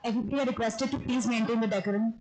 Everybody are requested to please maintain the decorum.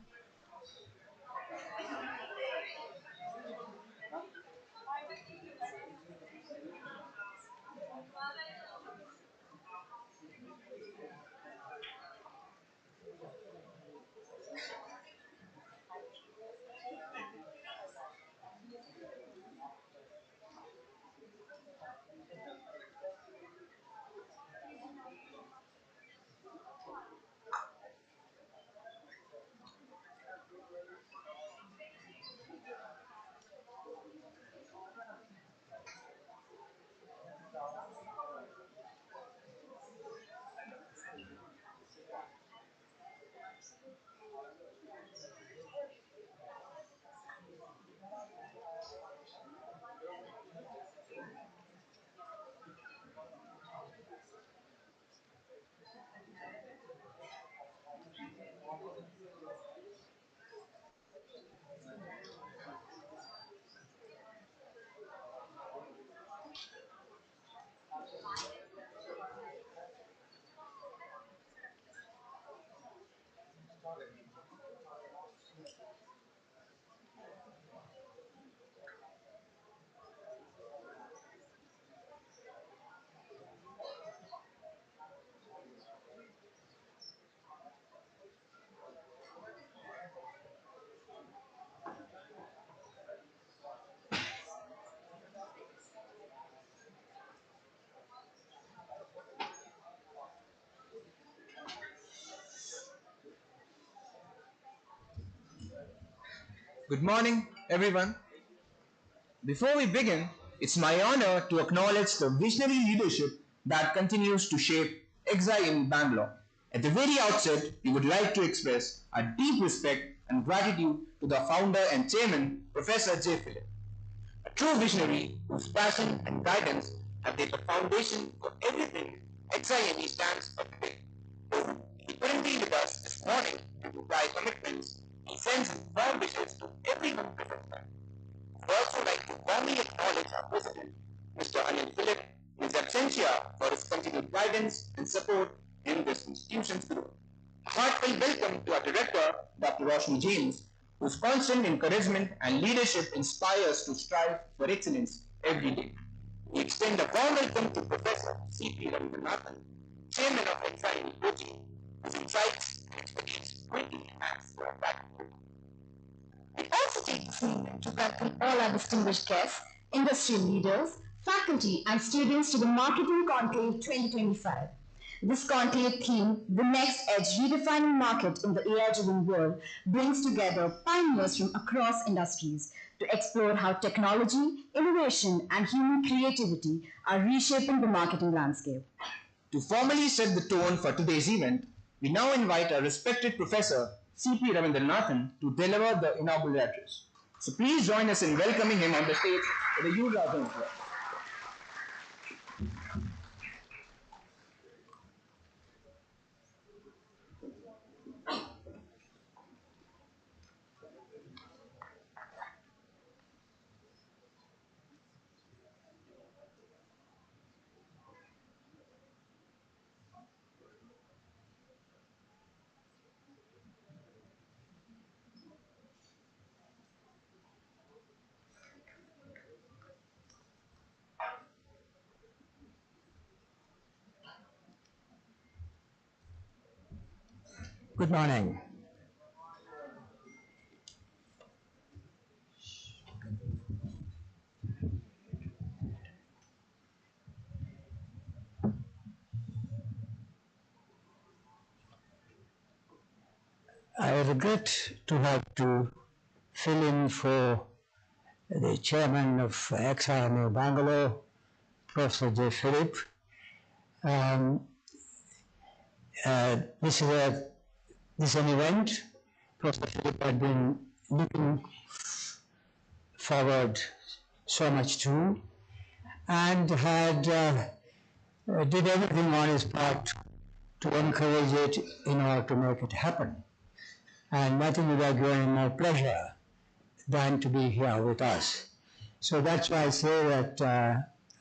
Good morning, everyone. Before we begin, it's my honor to acknowledge the visionary leadership that continues to shape EXI in Bangalore. At the very outset, we would like to express our deep respect and gratitude to the founder and chairman, Professor J. Philip, a true visionary whose passion and guidance have laid the foundation for everything EXI stands for today. Though he couldn't be with us this morning due to prior commitments, he sends his warm wishes to everyone present here. I would also like to warmly acknowledge our President, Mr. Anil Philip, in his absentia for his continued guidance and support in this institution's growth. A heartfelt welcome to our Director, Dr. Roshni James, whose constant encouragement and leadership inspire us to strive for excellence every day. We extend a warm welcome to Professor C.P. Ramanathan, Chairman of EXI Kochi, whose insights and expertise greatly enhance our practice. I also take this moment to welcome all our distinguished guests, industry leaders, faculty, and students to the Marketing Conclave 2025. This conclave theme, The Next Edge Redefining Market in the AI-Driven World, brings together pioneers from across industries to explore how technology, innovation, and human creativity are reshaping the marketing landscape. To formally set the tone for today's event, we now invite our respected Professor C.P. Ravindranath to deliver the inaugural address. So please join us in welcoming him on the stage with a huge round of applause. Good morning. I regret to have to fill in for the chairman of XIMA Bangalore, Professor J. Philip. This is an event Professor Philip had been looking forward so much to, and had did everything on his part to encourage it in order to make it happen. And nothing would have given him more pleasure than to be here with us. So that's why I say that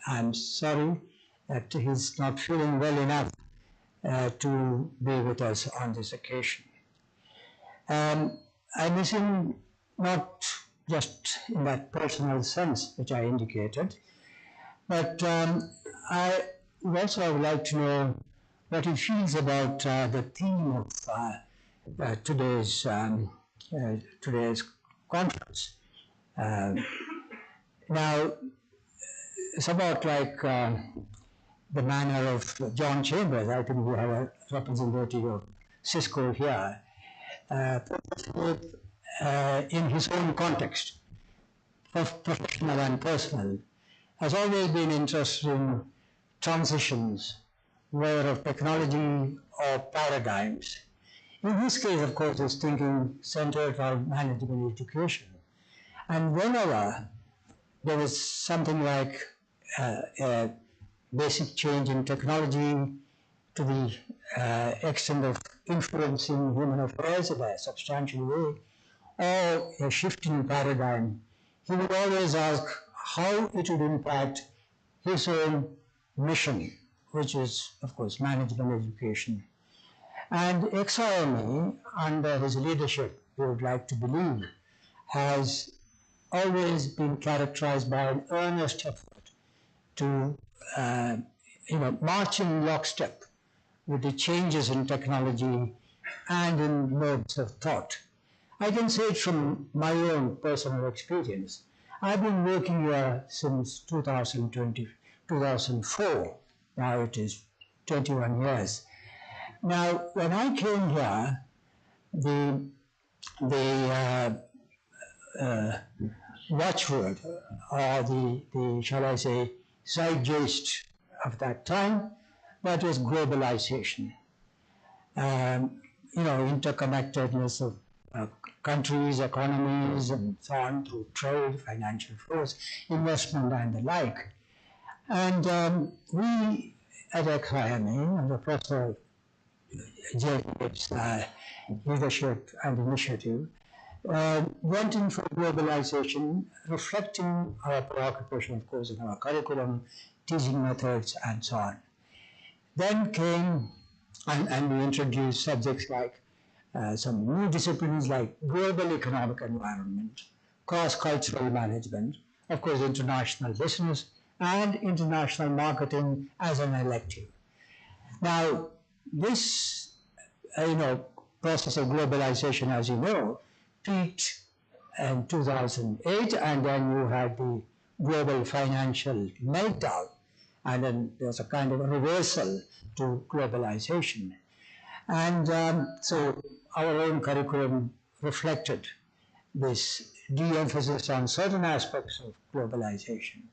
I'm sorry that he's not feeling well enough to be with us on this occasion. I miss him not just in that personal sense which I indicated, but I also would like to know what he feels about the theme of today's conference. Now, it's about like the manner of John Chambers. I think we have a representative of Cisco here. In his own context, professional and personal, has always been interested in transitions, whether of technology or paradigms. In this case, of course, his thinking centered on management education. And whenever there was something like a basic change in technology to the extent of influencing human affairs in a substantial way, or a shift in paradigm, he would always ask how it would impact his own mission, which is, of course, management education. And XIMA, under his leadership, we would like to believe, has always been characterized by an earnest effort to march in lockstep with the changes in technology and in modes of thought. I can say it from my own personal experience. I've been working here since 2004. Now it is 21 years. Now, when I came here, the watchword, or the shall I say, zeitgeist of that time, that was globalization. Interconnectedness of countries, economies, and so on through trade, financial flows, investment, and the like. And we at XIMA, under Professor Jacob's leadership and initiative, went in for globalization, reflecting our preoccupation, of course, in our curriculum, teaching methods, and so on. Then came, and we introduced subjects like some new disciplines like global economic environment, cross-cultural management, of course, international business, and international marketing as an elective. Now, this, process of globalization, as you know, peaked in 2008, and then you had the global financial meltdown, and then there's a kind of a reversal to globalization. And so our own curriculum reflected this de-emphasis on certain aspects of globalization.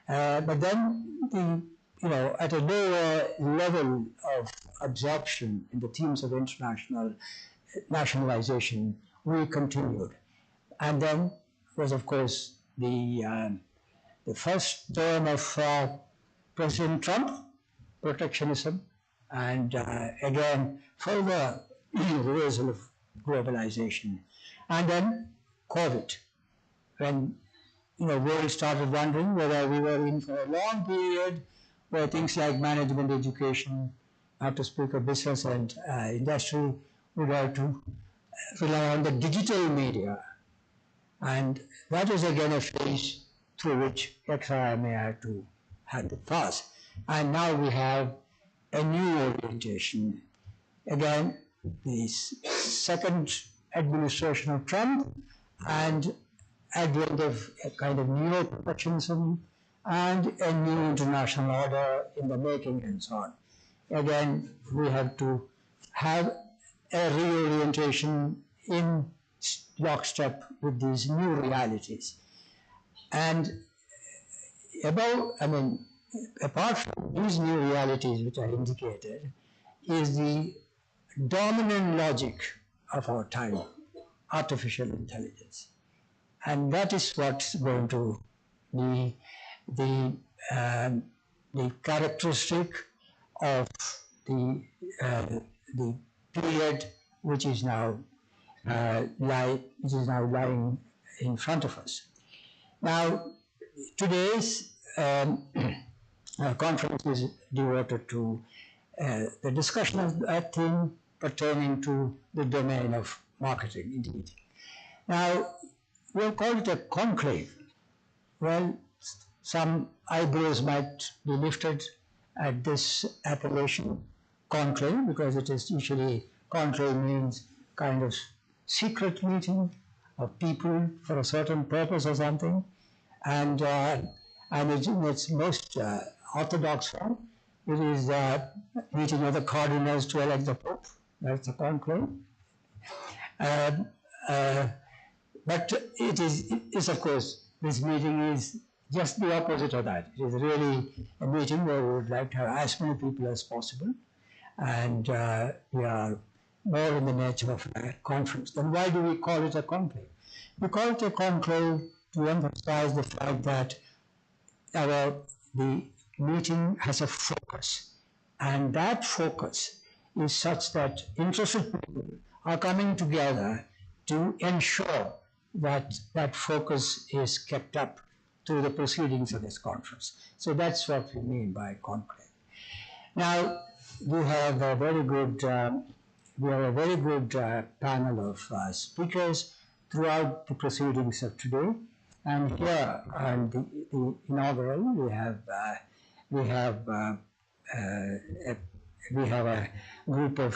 But then, at a lower level of absorption in the themes of international nationalization, we continued. And then was, of course, the first term of President Trump, protectionism, and again, further reversal of globalization. And then COVID, when world started wondering whether we were in for a long period where things like management education, not to speak of business and industry, would have to rely on the digital media. And that was again a phase through which XIMA had to pass. And now we have a new orientation. Again, the second administration of Trump and advent of a kind of neo-protectionism and a new international order in the making and so on. Again, we have to have a reorientation in lockstep with these new realities. And apart from these new realities which I indicated, is the dominant logic of our time, artificial intelligence. And that is what's going to be the characteristic of the period which is now lying in front of us. Now, today's conference is devoted to the discussion of that theme pertaining to the domain of marketing, indeed. Now, we'll call it a conclave. Well, some eyebrows might be lifted at this appellation, conclave, because it is usually, conclave means kind of secret meeting of people for a certain purpose or something. And in its most orthodox form, it is meeting of the cardinals to elect the Pope. That's a conclave. But it is, of course, this meeting is just the opposite of that. It is really a meeting where we would like to have as many people as possible, and we are more in the nature of a conference. Then why do we call it a conclave? We call it a conclave to emphasize the fact that the meeting has a focus, and that focus is such that interested people are coming together to ensure that that focus is kept up through the proceedings of this conference. So that's what we mean by conclave. Now, we have a very good panel of speakers throughout the proceedings of today. And here on the inaugural, we have a group of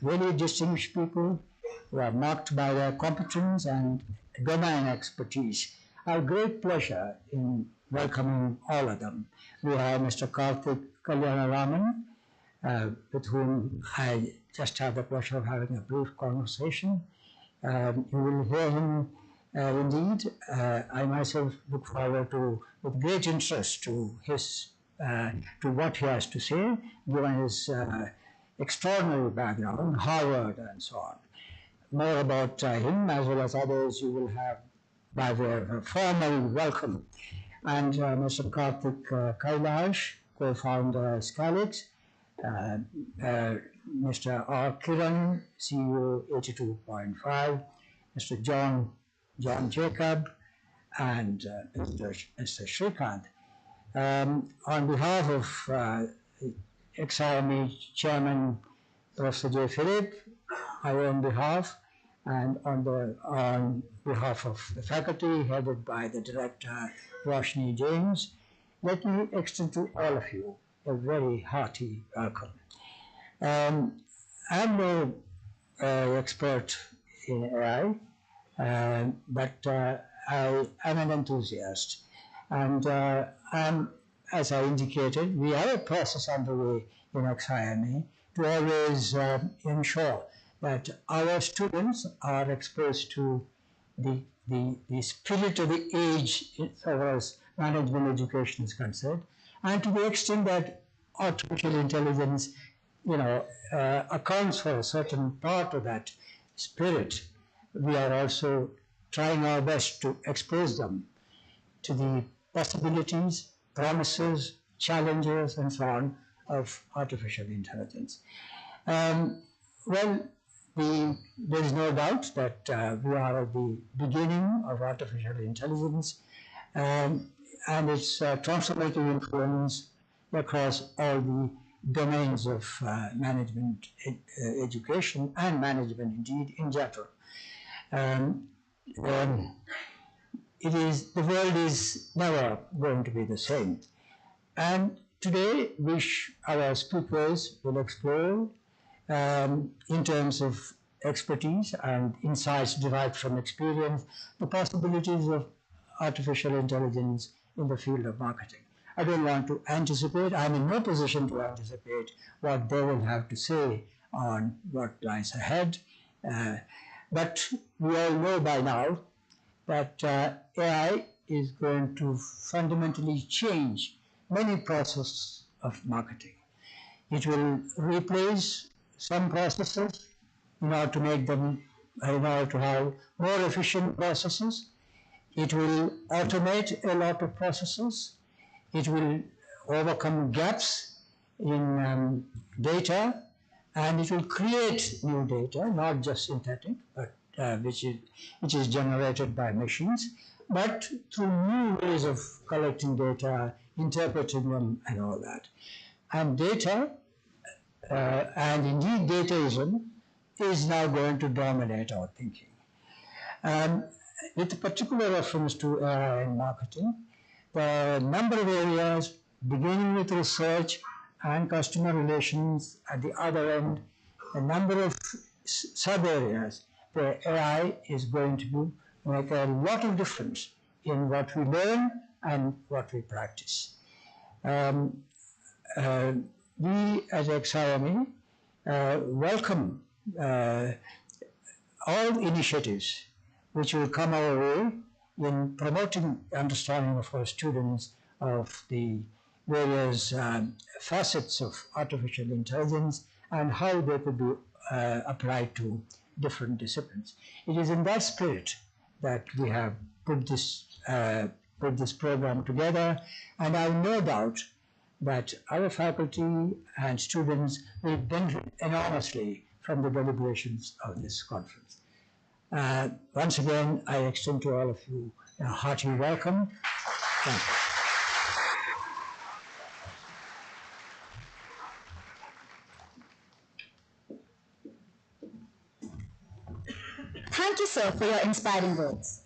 very distinguished people who are marked by their competence and domain expertise. I have great pleasure in welcoming all of them. We have Mr. Karthik Kalyanaraman, with whom I just had the pleasure of having a brief conversation. You will hear him indeed. I myself look forward to, with great interest, to what he has to say, given his extraordinary background, Harvard and so on. More about him as well as others you will have by way of a formal welcome. And Mr. Karthik Kailash, co-founder Scalix, Mr. R. Kiran, CEO 82.5, Mr. John Jacob, and Mr. Shrikant. On behalf of XIME Chairman Professor J. Philip, I own behalf, and on behalf of the faculty headed by the director Roshni James, let me extend to all of you a very hearty welcome. I'm no expert in AI, but I am an enthusiast, and as I indicated, we have a process underway in XIME to always ensure that our students are exposed to the spirit of the age as far as management education is concerned, and to the extent that artificial intelligence, accounts for a certain part of that spirit, we are also trying our best to expose them to the possibilities, promises, challenges, and so on of artificial intelligence. There is no doubt that we are at the beginning of artificial intelligence and its transformative influence across all the domains of management education and management indeed in general. The world is never going to be the same. And today, our speakers will explore in terms of expertise and insights derived from experience, the possibilities of artificial intelligence in the field of marketing. I don't want to anticipate, I'm in no position to anticipate what they will have to say on what lies ahead. But we all know by now that AI is going to fundamentally change many processes of marketing. It will replace some processes in order to make them, in order to have more efficient processes. It will automate a lot of processes. It will overcome gaps in data, and it will create new data, not just synthetic, but which is generated by machines, but through new ways of collecting data, interpreting them, and all that. And data, and indeed dataism, is now going to dominate our thinking. With particular reference to AI and marketing, there are a number of areas, beginning with research and customer relations at the other end, a number of sub-areas where AI is going to make a lot of difference in what we learn and what we practice. We as XIME welcome all initiatives which will come our way in promoting understanding of our students of the various facets of artificial intelligence and how they could be applied to different disciplines. It is in that spirit that we have put this program together, and I have no doubt that our faculty and students will benefit enormously from the deliberations of this conference. Once again, I extend to all of you a hearty welcome. Thank you. Thank you, sir, for your inspiring words.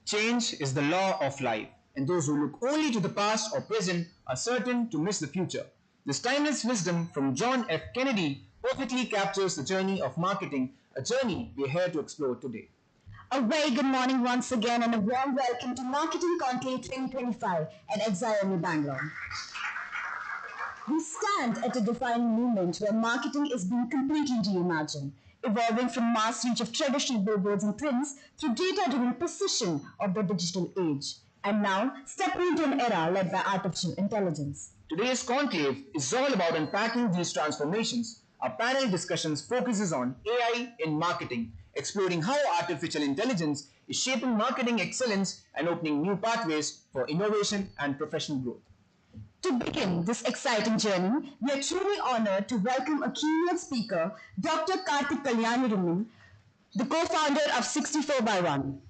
Change is the law of life, and those who look only to the past or present are certain to miss the future. This timeless wisdom from John F. Kennedy perfectly captures the journey of marketing, a journey we're here to explore today. A very good morning once again and a warm welcome to Marketing Conclave 2025 at XIME Bangalore. We stand at a defining moment where marketing is being completely reimagined, evolving from mass reach of traditional billboards and prints through data-driven precision of the digital age, and now stepping into an era led by artificial intelligence. Today's conclave is all about unpacking these transformations. Our panel discussions focuses on AI in marketing, exploring how artificial intelligence is shaping marketing excellence and opening new pathways for innovation and professional growth. To begin this exciting journey, we are truly honored to welcome a keynote speaker, Dr. Karthik Kalyaniramman, the co-founder of 64 by 1.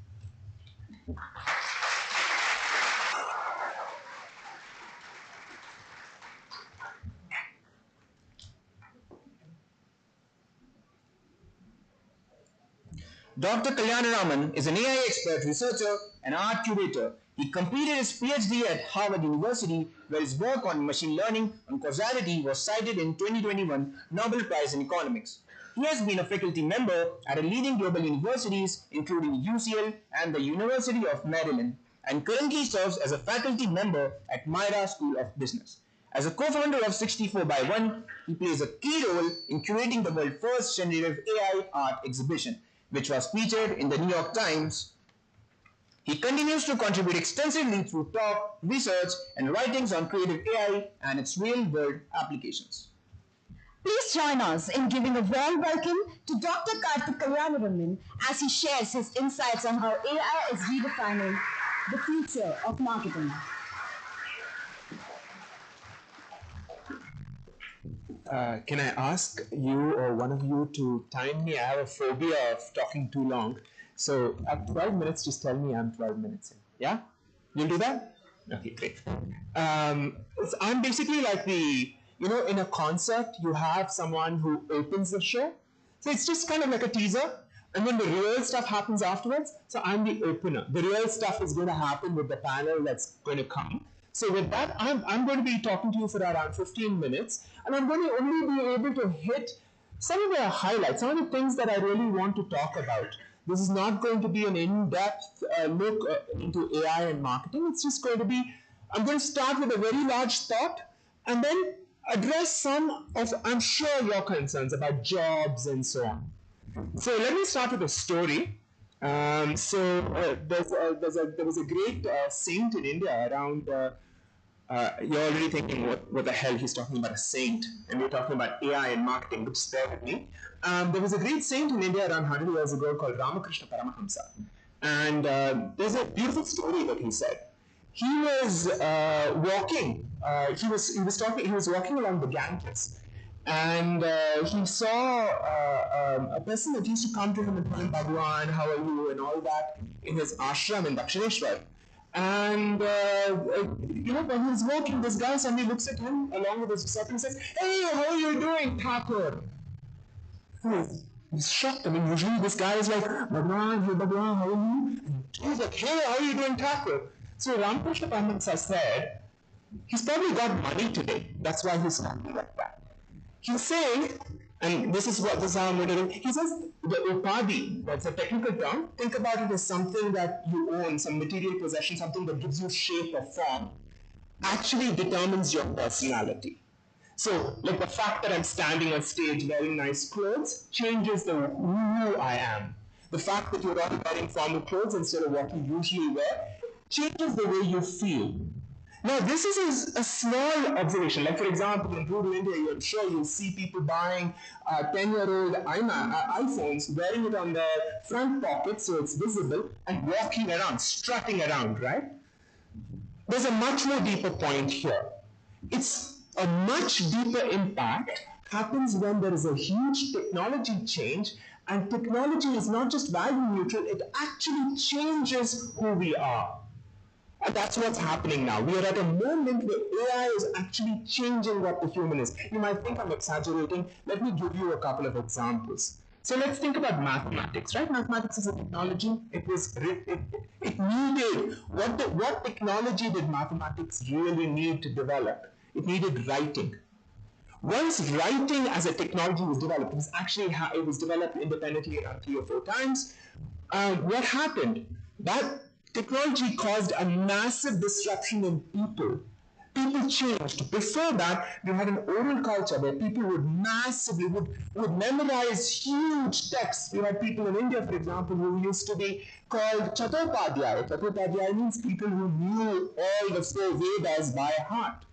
Dr. Kalyaniramman is an AI expert, researcher, and art curator. He completed his PhD at Harvard University, where his work on machine learning and causality was cited in 2021 Nobel Prize in Economics. He has been a faculty member at a leading global universities, including UCL and the University of Maryland, and currently serves as a faculty member at Myra School of Business. As a co-founder of 64 by 1, he plays a key role in curating the world's first generative AI art exhibition, which was featured in the New York Times. He continues to contribute extensively through talk, research, and writings on creative AI and its real-world applications. Please join us in giving a warm welcome to Dr. Karthik Kalyaniramman as he shares his insights on how AI is redefining the future of marketing. Can I ask you or one of you to time me? I have a phobia of talking too long. So at 12 minutes, just tell me I'm 12 minutes in. Yeah? You'll do that? Okay, great. I'm basically like in a concert, you have someone who opens the show. So it's just kind of like a teaser. And then the real stuff happens afterwards. So I'm the opener. The real stuff is going to happen with the panel that's going to come. So with that, I'm going to be talking to you for around 15 minutes, and I'm going to only be able to hit some of the highlights, some of the things that I really want to talk about. This is not going to be an in-depth look into AI and marketing. It's just going to be, I'm going to start with a very large thought, and then address some of, I'm sure, your concerns about jobs and so on. So let me start with a story. There was a great saint in India around. You're already thinking, what the hell he's talking about a saint, and we're talking about AI and marketing, which bear with me. There was a great saint in India around 100 years ago called Ramakrishna Paramahamsa, and there's a beautiful story that he said. He was walking. He was walking along the Ganges, and he saw a person that used to come to him and tell him, Bhagwan, how are you, and all that, in his ashram in Dakshineshwar. And when he was walking, this guy suddenly looks at him along with his disciple and says, "Hey, how are you doing, Thakur?" He's shocked. I mean, usually this guy is like, "Bhagwan, hey Bhagwan, how are you?" And he's like, "Hey, how are you doing, Thakur?" So Ramakrishna Paramahamsa said, he's probably got money today. That's why he's talking like that. He's saying, and this is how I'm going to do. He says the upadi, that's a technical term. Think about it as something that you own, some material possession, something that gives you shape or form, actually determines your personality. So, like the fact that I'm standing on stage wearing nice clothes changes who I am. The fact that you're all wearing formal clothes instead of what you usually wear changes the way you feel. Now, this is a small observation. Like, for example, in rural India, I'm sure you'll see people buying 10-year-old iPhones, wearing it on their front pocket so it's visible, and walking around, strutting around, right? There's a much more deeper point here. It's a much deeper impact happens when there is a huge technology change, and technology is not just value neutral, it actually changes who we are. And that's what's happening now. We are at a moment where AI is actually changing what the human is. You might think I'm exaggerating. Let me give you a couple of examples. So let's think about mathematics, right? Mathematics is a technology. It needed, what technology did mathematics really need to develop? It needed writing. Once writing as a technology was developed, it was developed independently around 3 or 4 times. What happened? That technology caused a massive disruption in people. People changed. Before that, you had an oral culture where people would memorize huge texts. You had people in India, for example, who used to be called Chattopadhyaya. Chattopadhyaya means people who knew all the 4 Vedas by heart.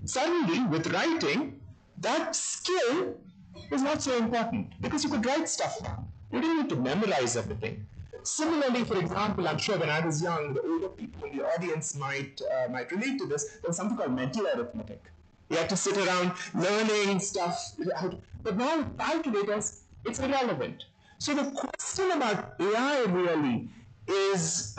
Suddenly, with writing, that skill was not so important because you could write stuff down. You didn't need to memorize everything. Similarly, for example, I'm sure when I was young, the older people in the audience might relate to this. There was something called mental arithmetic. You had to sit around learning stuff. But now with calculators, it's irrelevant. So the question about AI really is,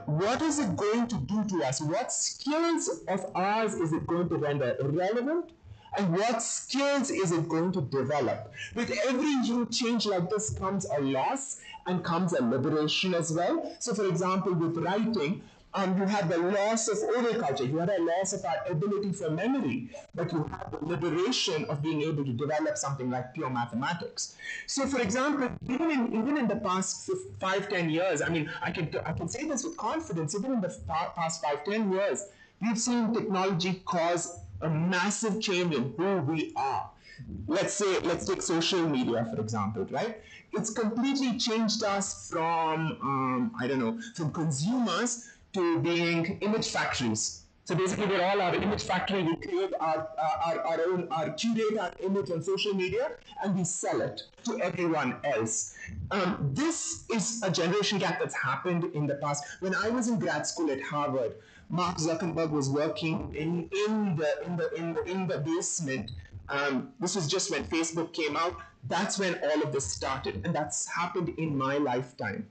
what is it going to do to us? What skills of ours is it going to render irrelevant? And what skills is it going to develop? With every huge change like this comes a loss and comes a liberation as well. So for example, with writing, you had the loss of oral culture, you had a loss of our ability for memory, but you had the liberation of being able to develop something like pure mathematics. So for example, even in the past 5-10 years, I mean, I can say this with confidence, even in the past 5-10 years, we've seen technology cause a massive change in who we are. Let's take social media, for example, right? It's completely changed us from, from consumers to being image factories. So basically, we're all our image factory. We create curate our image on social media, and we sell it to everyone else. This is a generation gap that's happened in the past. When I was in grad school at Harvard, Mark Zuckerberg was working in the basement. This was just when Facebook came out. That's when all of this started, and that's happened in my lifetime.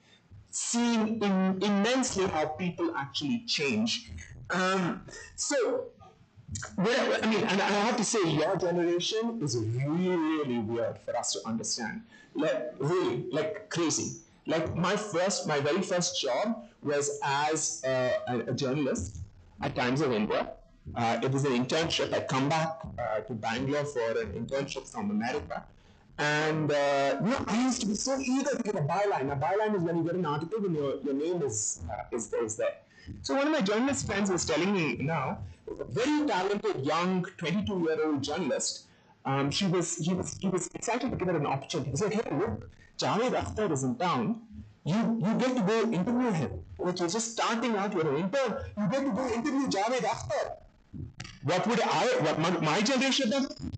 Seeing immensely how people actually change. And I have to say, your generation is really, really weird for us to understand. Like crazy. Like my very first job was as a journalist at Times of India. It was an internship. I'd come back to Bangalore for an internship from America. And I used to be so eager to get a byline. A byline is when you get an article when your name is there. So one of my journalist friends was telling me now, a very talented young 22-year-old journalist. He was excited to give her an opportunity. He was like, hey, look, Javed Akhtar is in town. You get to go interview him. Like, you're just starting out, you're an intern. You get to go interview Javed Akhtar. What my generation have done?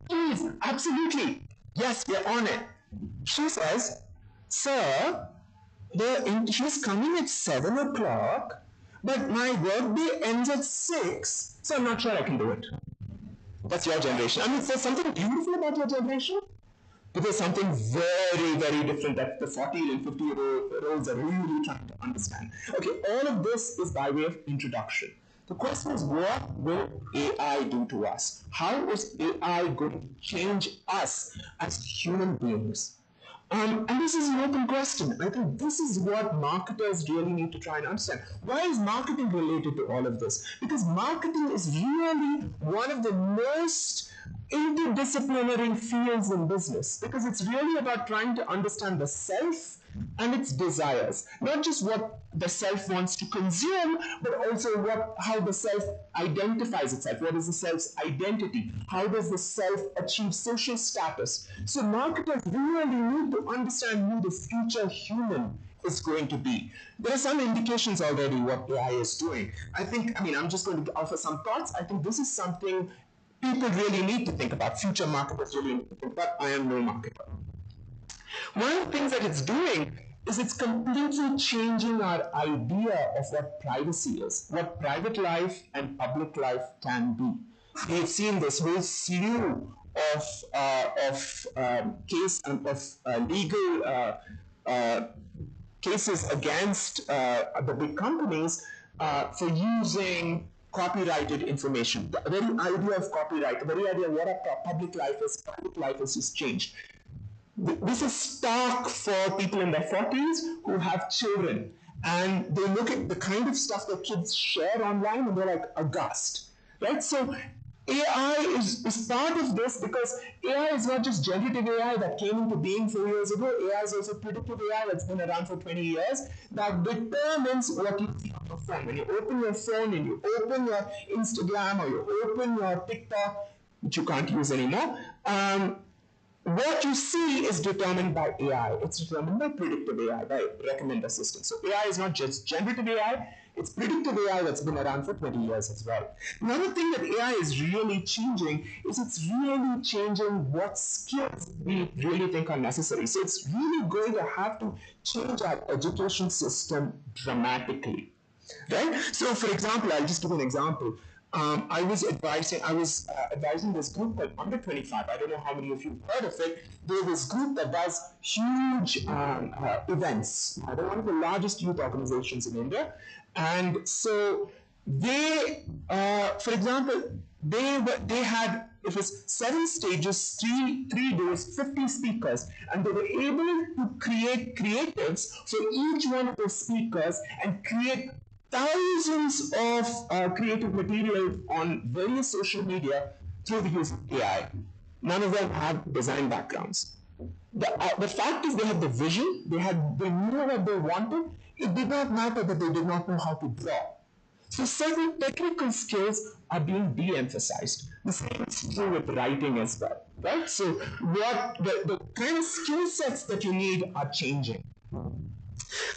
Please, absolutely. Yes, we're on it. She says, sir, she's coming at 7 o'clock, but my workday ends at 6, so I'm not sure I can do it. That's your generation. I mean, there's something beautiful about your generation, but there's something very, very different that the 40 and 50-year-olds are really trying to understand. Okay, all of this is by way of introduction. The question is, what will AI do to us? How is AI going to change us as human beings? And this is an open question. I think this is what marketers really need to try and understand. Why is marketing related to all of this? Because marketing is really one of the most interdisciplinary fields in business, because it's really about trying to understand the self and its desires, not just what the self wants to consume, but also how the self identifies itself. What is the self's identity? How does the self achieve social status? So marketers really need to understand who the future human is going to be. There are some indications already what AI is doing. I'm just going to offer some thoughts. I think this is something people really need to think about. Future marketers really need to think about. I am no marketer. One of the things that it's doing is it's completely changing our idea of what privacy is, what private life and public life can be. We've seen this whole slew of legal cases against the big companies for using copyrighted information. The very idea of copyright, the very idea of what a public life is, private life is just changed. This is stark for people in their 40s who have children, and they look at the kind of stuff that kids share online and they're like aghast, right? So AI is part of this, because AI is not just generative AI that came into being 4 years ago. AI is also predictive AI that's been around for 20 years that determines what you see on your phone. When you open your phone and you open your Instagram or you open your TikTok, which you can't use anymore, what you see is determined by AI. It's determined by predictive AI, by recommend assistance. So AI is not just generative AI, it's predictive AI that's been around for 20 years as well. Another thing that AI is really changing is it's really changing what skills we really think are necessary. So it's really going to have to change our education system dramatically, right? So for example, I'll just give an example. I was advising this group called Under 25. I don't know how many of you have heard of it. There's this group that does huge events. They're one of the largest youth organizations in India. And so they, for example, they had, it was 7 stages, 3 days, 50 speakers, and they were able to create creatives for each one of those speakers and create thousands of creative material on various social media through the use of AI. None of them have design backgrounds. The fact is they had the vision, they knew what they wanted. It did not matter that they did not know how to draw. So certain technical skills are being de-emphasized. The same is true with writing as well, right? So what the kind of skill sets that you need are changing.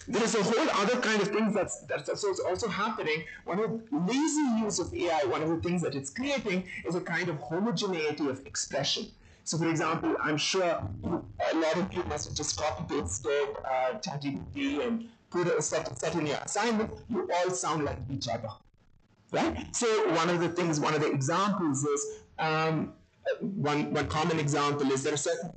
There is a whole other kind of things that's also happening. One of the lazy use of AI, one of the things that it's creating is a kind of homogeneity of expression. So for example, I'm sure a lot of you must have just copy-pasted ChatGPT and put a set in your assignment. You all sound like each other, right? So one of the examples is, one common example is there are certain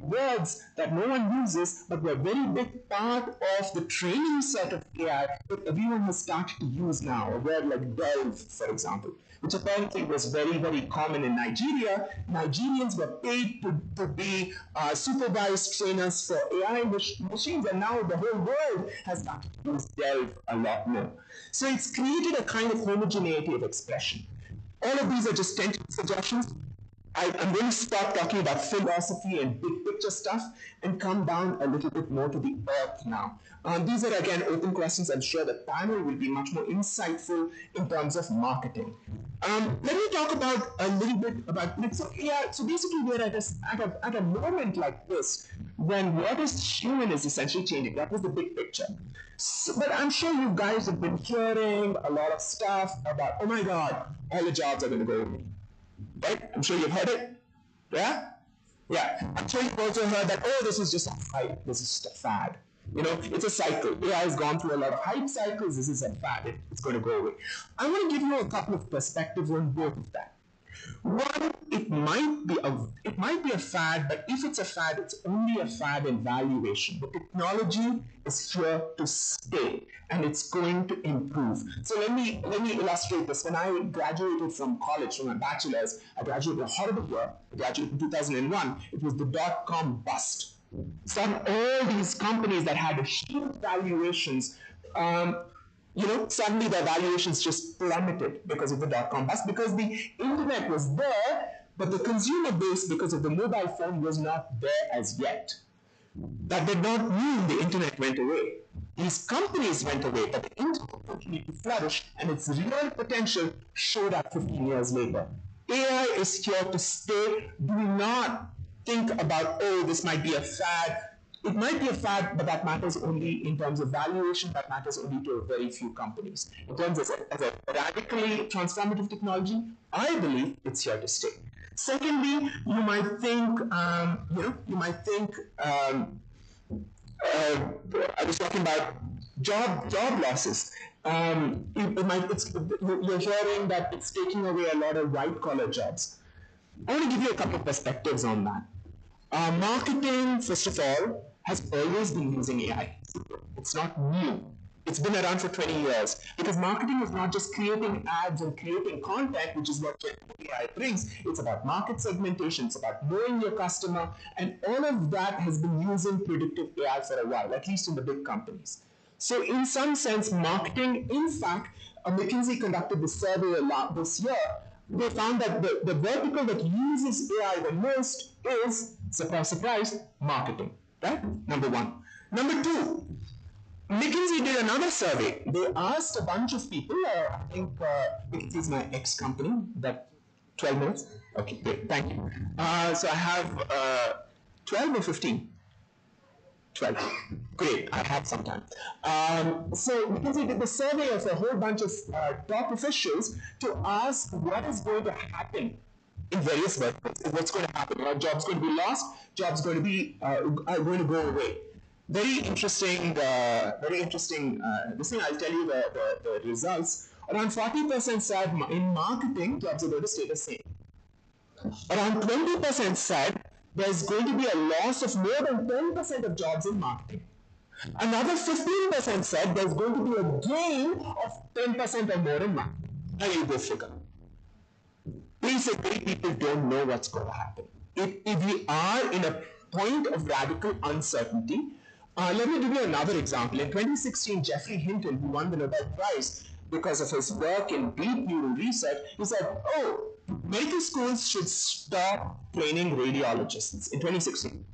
words that no one uses, but were a very big part of the training set of AI that everyone has started to use now. A word like delve, for example, which apparently was very, very common in Nigeria. Nigerians were paid to be supervised trainers for AI machines, and now the whole world has started to use delve a lot more. So it's created a kind of homogeneity of expression. All of these are just tentative suggestions. I'm going to stop talking about philosophy and big picture stuff and come down a little bit more to the earth now. These are again open questions. I'm sure the panel will be much more insightful in terms of marketing. Let me talk about a little bit about so yeah. So basically, we're at a moment like this when what is human is essentially changing. That was the big picture. So, but I'm sure you guys have been hearing a lot of stuff about, oh my God, all the jobs are going to go away. Right? I'm sure you've heard it. Yeah? Yeah. I'm sure you've also heard that, oh, this is just a hype. This is just a fad. You know, it's a cycle. AI has gone through a lot of hype cycles. This is a fad. It's going to go away. I want to give you a couple of perspectives on both of that. One, it might be a fad, but if it's a fad, it's only a fad in valuation. The technology is here to stay, and it's going to improve. So let me illustrate this. When I graduated from college, from my bachelor's, I graduated a horrible year. I graduated in 2001. It was the dot-com bust. So all these companies that had huge valuations, suddenly their valuations just plummeted because of the dot-com bust, because the internet was there, but the consumer base, because of the mobile phone, was not there as yet. That did not mean the internet went away. These companies went away, but the internet continued to flourish, and its real potential showed up 15 years later. AI is here to stay. Do not think about, oh, this might be a fad. It might be a fad, but that matters only in terms of valuation. That matters only to a very few companies. In terms of as a radically transformative technology, I believe it's here to stay. Secondly, you might think, I was talking about job losses. You're hearing that it's taking away a lot of white-collar jobs. I want to give you a couple of perspectives on that. Marketing, first of all, has always been using AI. It's not new. It's been around for 20 years, because marketing is not just creating ads and creating content, which is what AI brings. It's about market segmentation. It's about knowing your customer, and all of that has been using predictive AI for a while, at least in the big companies. So in some sense, marketing, in fact, McKinsey conducted this survey this year. They found that the vertical that uses AI the most is, surprise, surprise, marketing. Right? Number one. Number two, McKinsey did another survey. They asked a bunch of people, I think McKinsey is my ex-company, that 12 minutes? Okay, great, thank you. So I have 12 or 15? 12. Great, I have some time. So McKinsey did the survey of a whole bunch of top officials to ask what is going to happen in various verticals. What's going to happen? Are jobs going to be lost? Jobs going to be going to go away? Very interesting. This thing, I'll tell you the results. Around 40% said in marketing, jobs are going to stay the same. Around 20% said there's going to be a loss of more than 10% of jobs in marketing. Another 15% said there's going to be a gain of 10% or more in marketing. Now you go figure. Basically, people don't know what's going to happen. If we are in a point of radical uncertainty, let me give you another example. In 2016, Geoffrey Hinton, who won the Nobel Prize because of his work in deep neural research, he said, oh, medical schools should stop training radiologists in 2016.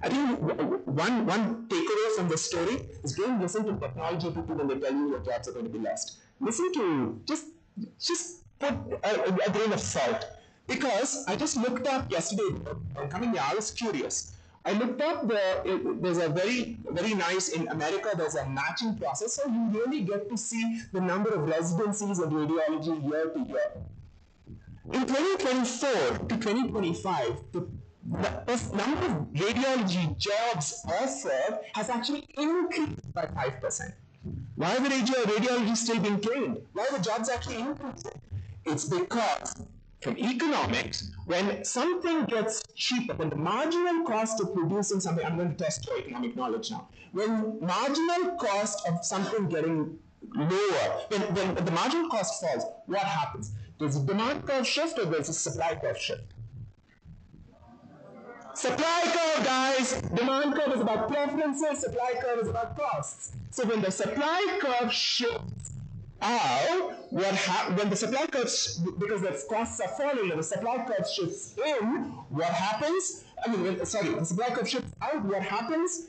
I think one takeaway from the story is don't listen to technology people when they tell you your jobs are going to be lost. Listen to, just put a grain of salt. Because I just looked up yesterday, and coming here, I was curious. I looked up, there's a very, very nice, in America, there's a matching process, so you really get to see the number of residencies of radiology year to year. In 2024 to 2025, the number of radiology jobs offered has actually increased by 5%. Why are the radiologists still being trained? Why are the jobs actually increasing? It's because from economics, when something gets cheaper, when the marginal cost of producing something, I'm going to test your economic knowledge now. When marginal cost of something getting lower, when the marginal cost falls, what happens? Does the demand curve shift or does the supply curve shift? Supply curve, guys! Demand curve is about preferences, supply curve is about costs. So when the supply curve shifts, out when the supply curve, because the costs are falling and the supply curve shifts in, what happens? The supply curve shifts out, what happens?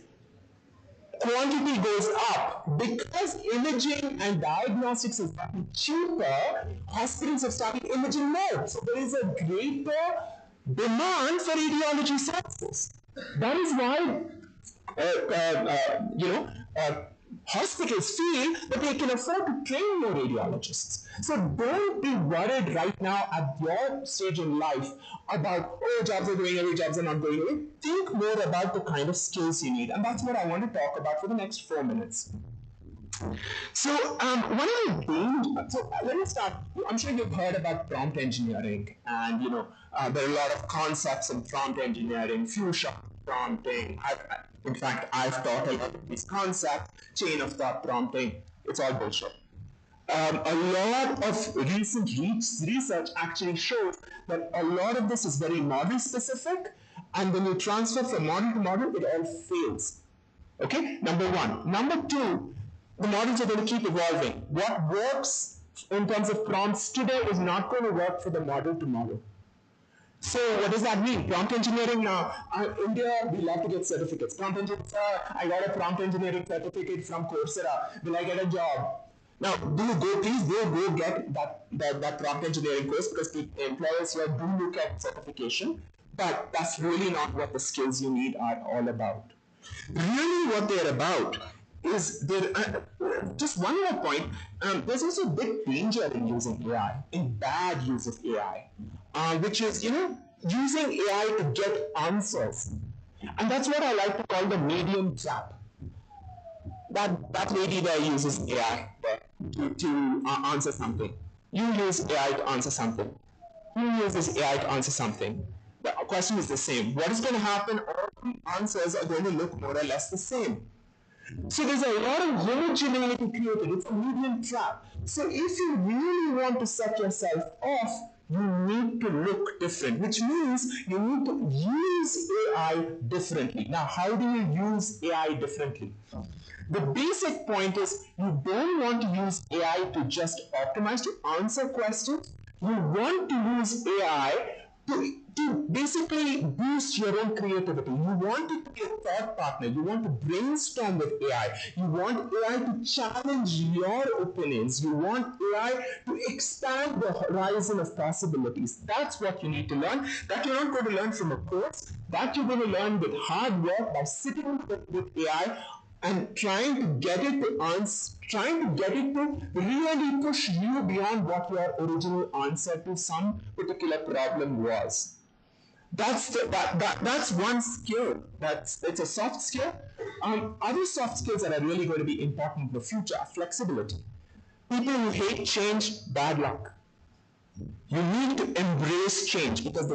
Quantity goes up. Because imaging and diagnostics is getting cheaper, hospitals have started imaging more. So there is a greater demand for radiology services. That is why hospitals feel that they can afford to train more radiologists. So don't be worried right now at your stage in life about, oh, jobs are going away, jobs are not going away. Think more about the kind of skills you need. And that's what I want to talk about for the next 4 minutes. So one of the things, let me start. I'm sure you've heard about prompt engineering, and there are a lot of concepts in prompt engineering, few shot prompting. In fact, I've taught a lot of these concepts, chain of thought prompting. It's all bullshit. A lot of recent research actually shows that a lot of this is very model specific, and when you transfer from model to model, it all fails. Okay, number one. Number two, the models are going to keep evolving. What works in terms of prompts today is not going to work for the model to model. So what does that mean? Prompt engineering now. India, we love to get certificates. Prompt engineering, I got a prompt engineering certificate from Coursera. Will I get a job? Now, please go get that prompt engineering course, because the employers here do look at certification, but that's really not what the skills you need are all about. Really what they're about is just one more point. There's also a big danger in using AI, in bad use of AI, which is using AI to get answers, and that's what I like to call the medium trap. That lady there uses AI to answer something. You use AI to answer something. Who uses AI to answer something? The question is the same. What is going to happen? All the answers are going to look more or less the same. So there's a lot of homogeneity created. It's a medium trap. So if you really want to set yourself off, you need to look different, which means you need to use AI differently. Now, how do you use AI differently? The basic point is you don't want to use AI to just optimize, to answer questions. You want to use AI to basically boost your own creativity. You want it to be a thought partner. You want to brainstorm with AI. You want AI to challenge your opinions. You want AI to expand the horizon of possibilities. That's what you need to learn. That you're not going to learn from a course. That you're going to learn with hard work by sitting with AI and trying to get it to really push you beyond what your original answer to some particular problem was. That's one skill. It's a soft skill. Other soft skills that are really going to be important in the future are flexibility. People who hate change, bad luck. You need to embrace change because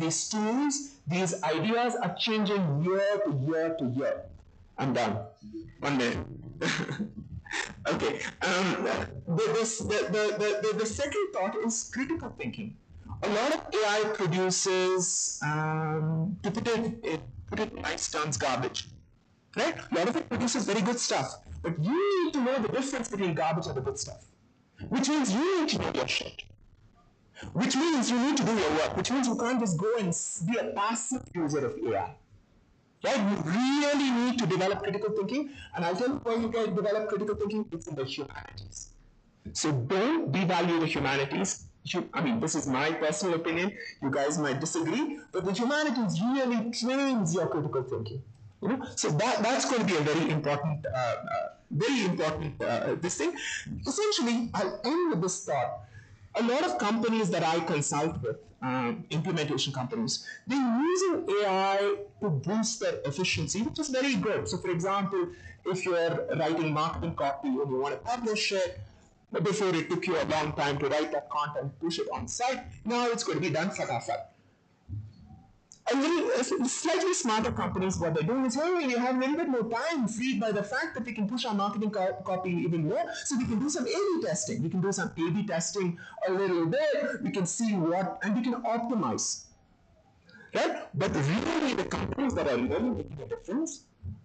these tools, these ideas are changing year to year to year. I'm done. 1 minute. Okay. The second thought is critical thinking. A lot of AI produces, to put it in nice terms, garbage. Right? A lot of it produces very good stuff. But you need to know the difference between garbage and the good stuff. Which means you need to know your shit. Which means you need to do your work. Which means you can't just go and be a passive user of AI. Right? You really need to develop critical thinking, and I'll tell you where you can develop critical thinking. It's in the humanities. So don't devalue the humanities. This is my personal opinion. You guys might disagree, but the humanities really trains your critical thinking. So that's going to be a very important this thing. Essentially, I'll end with this thought. A lot of companies that I consult with, implementation companies, they're using AI to boost their efficiency, which is very good. So for example, if you're writing marketing copy and you want to publish it, but before it took you a long time to write that content, push it on site, now it's going to be done fatafat. Slightly smarter companies, what they're doing is, hey, we have a little bit more time freed by the fact that we can push our marketing copy even more, so we can do some A/B testing. We can do some A/B testing a little bit. We can see and we can optimize. Right? But really, the companies that are really making a difference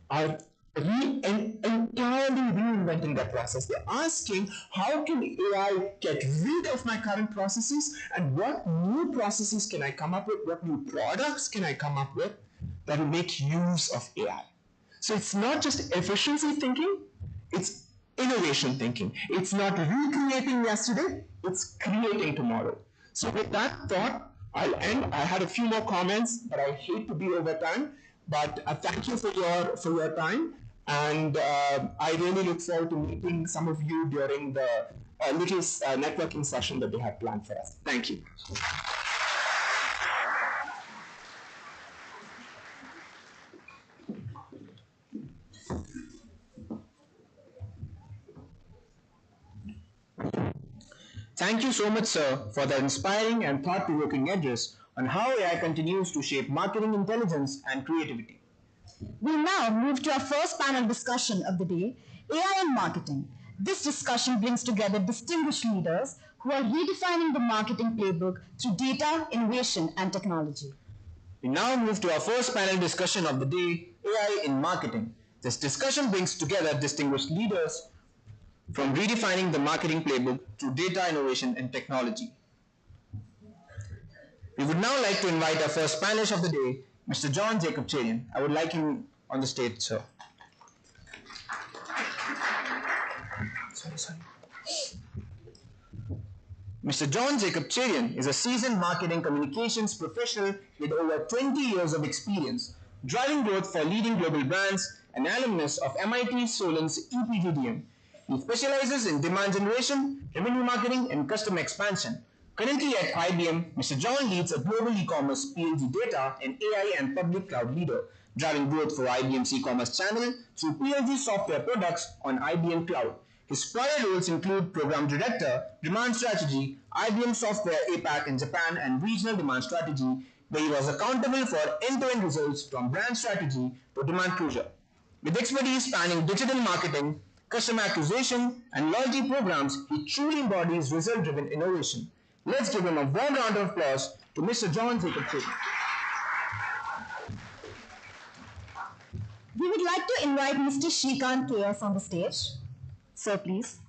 are entirely reinventing that process. They're asking, how can AI get rid of my current processes, and what new processes can I come up with? What new products can I come up with that will make use of AI? So it's not just efficiency thinking, it's innovation thinking. It's not recreating yesterday, it's creating tomorrow. So with that thought, I'll end. I had a few more comments, but I hate to be over time. But thank you for your time, and I really look forward to meeting some of you during the little networking session that they have planned for us. Thank you. Thank you so much, sir, for the inspiring and thought-provoking address on how AI continues to shape marketing intelligence and creativity. We'll now move to our first panel discussion of the day, AI and marketing. This discussion brings together distinguished leaders who are redefining the marketing playbook through data, innovation, and technology. We now move to our first panel discussion of the day, AI in marketing. This discussion brings together distinguished leaders from redefining the marketing playbook through data, innovation, and technology. We would now like to invite our first panelist of the day, Mr. John Jacob Cherian. I would like him on the stage, sir. Sorry. Mr. John Jacob Cherian is a seasoned marketing communications professional with over 20 years of experience, driving growth for leading global brands, an alumnus of MIT Solon's EPTDM. He specializes in demand generation, revenue marketing, and customer expansion. Currently at IBM, Mr. John leads a global e-commerce PLG data and AI and public cloud leader, driving growth for IBM's e-commerce channel through PLG software products on IBM Cloud. His prior roles include Program Director, Demand Strategy, IBM Software APAC in Japan, and Regional Demand Strategy, where he was accountable for end-to-end results from brand strategy to demand closure. With expertise spanning digital marketing, customer acquisition, and loyalty programs, he truly embodies result-driven innovation. Let's give him a warm round of applause to Mr. John Jacob Cherian. We would like to invite Mr. Shrikant KS on the stage. Sir, please.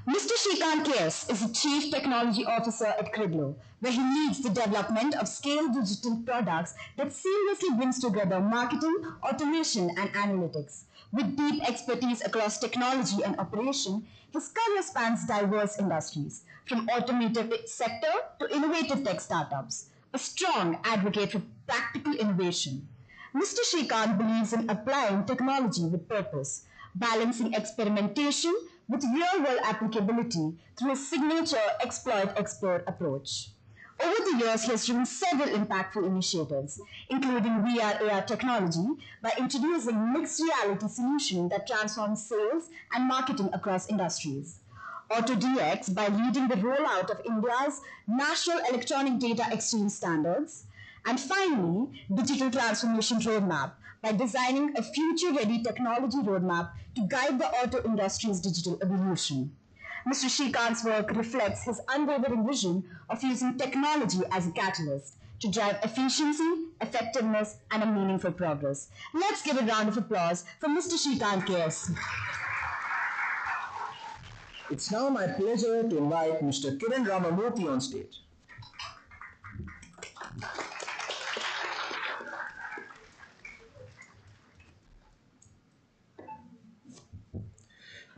Mr. Shrikant KS is the Chief Technology Officer at Criblo, where he leads the development of scaled digital products that seamlessly brings together marketing, automation, and analytics. With deep expertise across technology and operation, his career spans diverse industries, from automotive sector to innovative tech startups. A strong advocate for practical innovation, Mr. Shrikant believes in applying technology with purpose, balancing experimentation with real-world applicability through a signature exploit-expert approach. Over the years, he has driven several impactful initiatives, including VR/AR technology, by introducing mixed reality solutions that transform sales and marketing across industries. AutoDX by leading the rollout of India's National Electronic Data Exchange Standards. And finally, Digital Transformation Roadmap by designing a future-ready technology roadmap to guide the auto industry's digital evolution. Mr. Shrikant's work reflects his unwavering vision of using technology as a catalyst to drive efficiency, effectiveness, and a meaningful progress. Let's give a round of applause for Mr. Shrikant KS. It's now my pleasure to invite Mr. Kiran Ramamurthy on stage.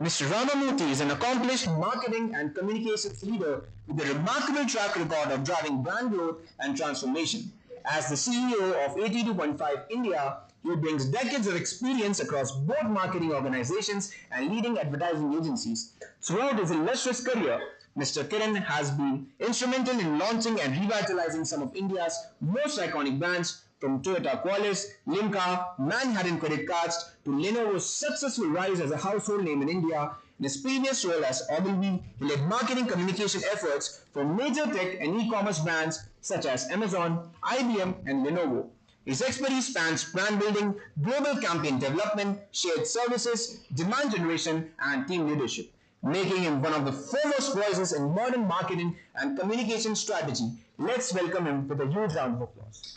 Mr. Ramamurthy is an accomplished marketing and communications leader with a remarkable track record of driving brand growth and transformation. As the CEO of 82.5 India, he brings decades of experience across both marketing organizations and leading advertising agencies. Throughout his illustrious career, Mr. Kiran has been instrumental in launching and revitalizing some of India's most iconic brands, from Toyota Qualis, Limca, Manhattan credit cards, to Lenovo's successful rise as a household name in India. In his previous role as Ogilvy, he led marketing communication efforts for major tech and e-commerce brands such as Amazon, IBM, and Lenovo. His expertise spans brand building, global campaign development, shared services, demand generation, and team leadership, making him one of the foremost voices in modern marketing and communication strategy. Let's welcome him with a huge round of applause.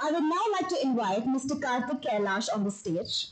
I would now like to invite Mr. Karthik Kailash on the stage.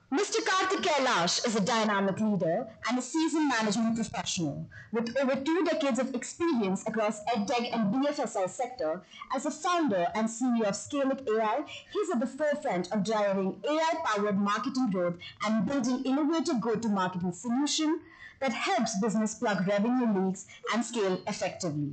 Mr. Karthik Kailash is a dynamic leader and a seasoned management professional with over 2 decades of experience across EdTech and BFSI sector. As a founder and CEO of Scale-It AI, he's at the forefront of driving AI-powered marketing growth and building innovative go-to-marketing solution that helps business plug revenue leaks and scale effectively.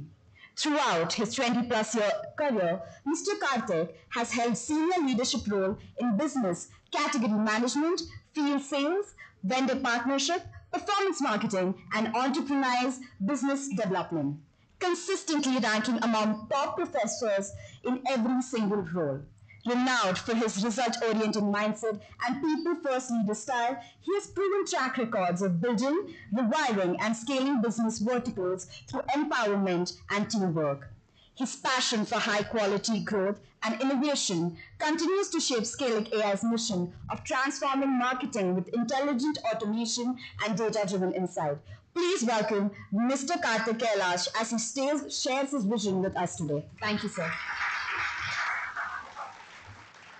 Throughout his 20 plus year career, Mr. Karthik has held senior leadership role in business, category management, field sales, vendor partnership, performance marketing, and entrepreneurs business development, consistently ranking among top professors in every single role. Renowned for his result-oriented mindset and people-first leader style, he has proven track records of building, reviving, and scaling business verticals through empowerment and teamwork. His passion for high-quality growth and innovation continues to shape Scaling AI's mission of transforming marketing with intelligent automation and data-driven insight. Please welcome Mr. Karthik Kailash as he shares his vision with us today. Thank you, sir.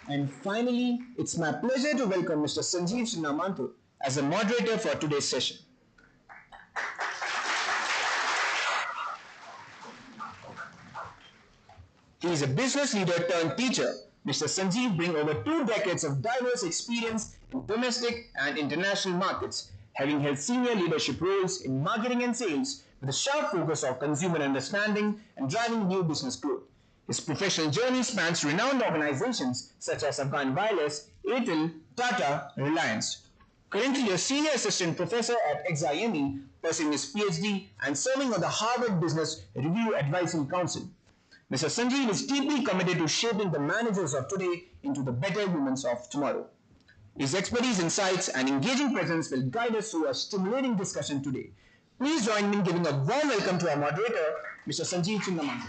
And finally, it's my pleasure to welcome Mr. Sanjeev Sinnamantu as the moderator for today's session. He is a business leader turned teacher. Mr. Sanjeev brings over 2 decades of diverse experience in domestic and international markets, having held senior leadership roles in marketing and sales with a sharp focus on consumer understanding and driving new business growth. His professional journey spans renowned organizations such as Afghan Wireless, Airtel, Tata, and Reliance. Currently a senior assistant professor at XIME, pursuing his PhD and serving on the Harvard Business Review Advisory Council. Mr. Sanjeev is deeply committed to shaping the managers of today into the better humans of tomorrow. His expertise, insights, and engaging presence will guide us through a stimulating discussion today. Please join me in giving a warm welcome to our moderator, Mr. Sanjeev Sinnamantu.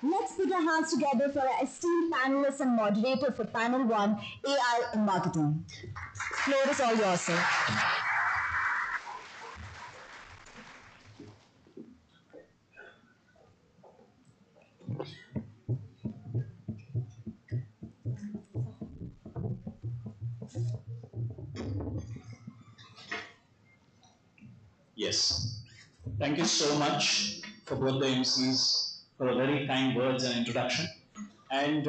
Let's put our hands together for our esteemed panelists and moderator for Panel 1, AI in Marketing. Floor is all yours, sir. Yes. Thank you so much for both the MCs for a very kind words and introduction. And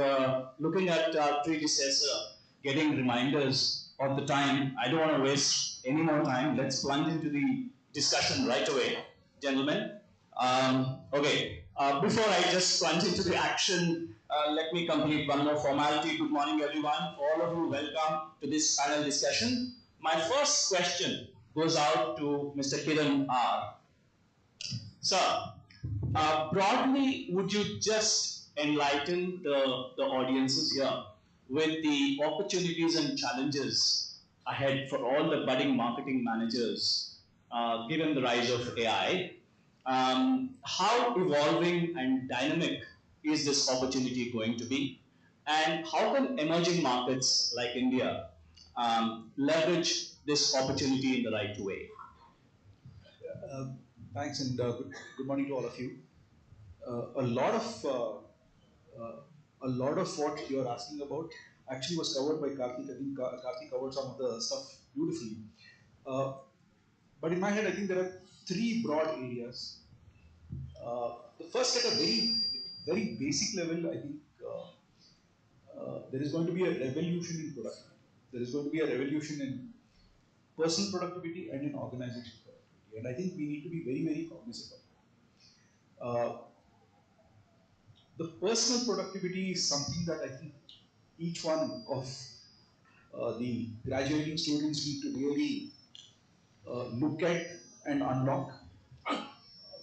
looking at our predecessor, getting reminders of the time, I don't want to waste any more time. Let's plunge into the discussion right away, gentlemen. Before I just plunge into the action, let me complete one more formality. Good morning, everyone. For all of you, welcome to this panel discussion. My first question goes out to Mr. Kiran R. Sir, broadly, would you just enlighten the audiences here with the opportunities and challenges ahead for all the budding marketing managers, given the rise of AI? How evolving and dynamic is this opportunity going to be? And how can emerging markets like India leverage this opportunity in the right way? Thanks, and good morning to all of you. A lot of what you're asking about actually was covered by Karthik. I think Karthik covered some of the stuff beautifully. But in my head, I think there are 3 broad areas. The first, at a very, very basic level, I think there is going to be a revolution in productivity. There is going to be a revolution in personal productivity and in organizational productivity. And I think we need to be very, very cognizant of it. The personal productivity is something that I think each one of the graduating students need to really look at and unlock,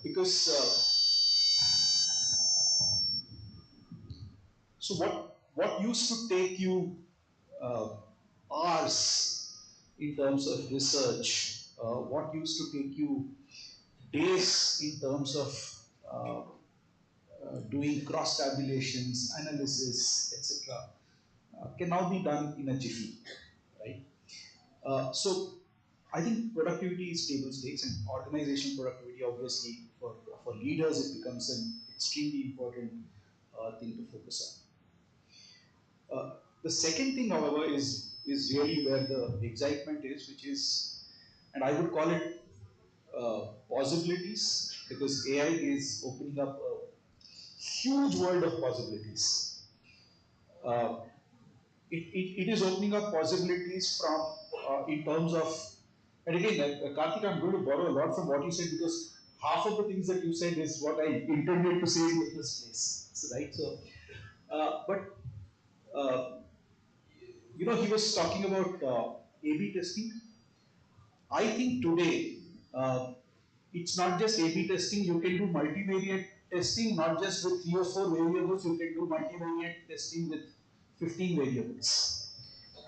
because So what used to take you uh, hours in terms of research, what used to take you days in terms of doing cross tabulations, analysis, etc., can now be done in a jiffy, right? So I think productivity is table stakes, and organizational productivity, obviously, for leaders, it becomes an extremely important thing to focus on. The second thing, however, is really where the excitement is, which is, and I would call it possibilities, because AI is opening up a huge world of possibilities. Uh, it is opening up possibilities from in terms of, and again, Karthik, I'm going to borrow a lot from what you said, because half of the things that you said is what I intended to say in the first place. So, right? So, but uh, he was talking about A/B testing. I think today it's not just A/B testing. You can do multivariate testing, not just with 3 or 4 variables. You can do multivariate testing with 15 variables,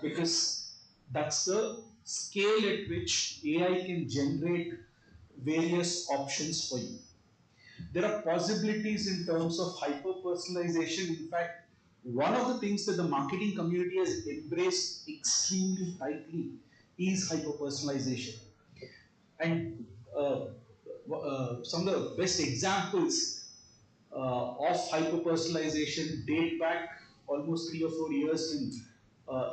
because that's the scale at which AI can generate various options for you. There are possibilities in terms of hyper personalization. In fact, one of the things that the marketing community has embraced extremely tightly is hyper personalization. And some of the best examples of hyper personalization date back almost 3 or 4 years when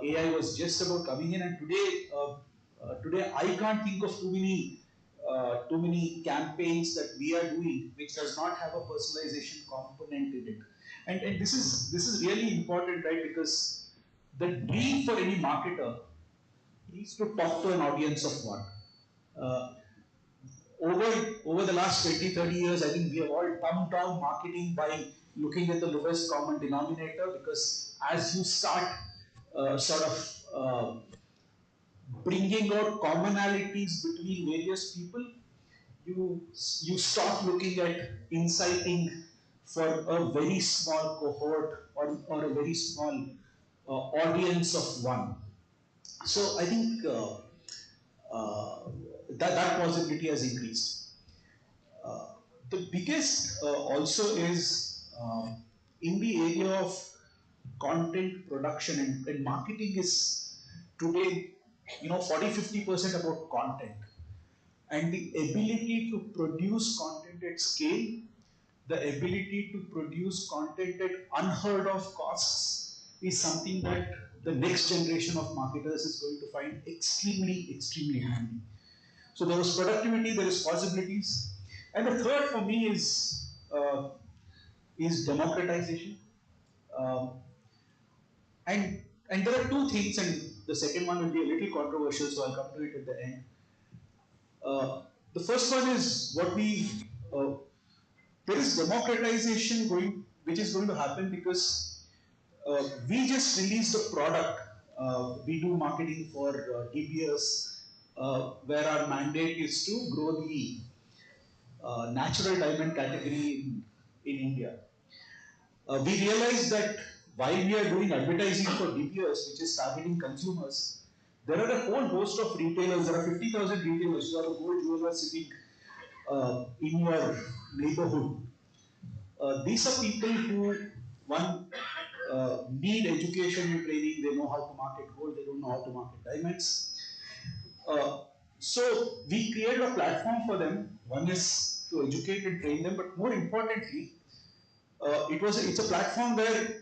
AI was just about coming in, and today I can't think of too many campaigns that we are doing which does not have a personalization component in it. And this is really important, right? Because the dream for any marketer is to talk to an audience of one. Uh, over the last 20, 30 years, I think we have all dumbed down marketing by looking at the lowest common denominator, because as you start sort of bringing out commonalities between various people, you start looking at inciting for a very small cohort, or a very small audience of one. So I think that possibility has increased. Uh, the biggest also is in the area of content production, and marketing is today 40-50% about content, and the ability to produce content at scale, the ability to produce content at unheard of costs, is something that the next generation of marketers is going to find extremely handy. So there was productivity, there is possibilities, and the third for me is democratization. Um, and there are two things, and the second one will be a little controversial, so I'll come to it at the end. The first one is there is democratization which is going to happen, because we just released a product. We do marketing for DBS, where our mandate is to grow the natural diamond category in India. We realized that while we are doing advertising for DBS, which is targeting consumers, there are a whole host of retailers. There are 50,000 retailers. You have a gold jeweler sitting in your neighborhood. These are people who, one, need education and training. They know how to market gold. They don't know how to market diamonds. So we created a platform for them. One is to educate and train them, but more importantly, it's a platform where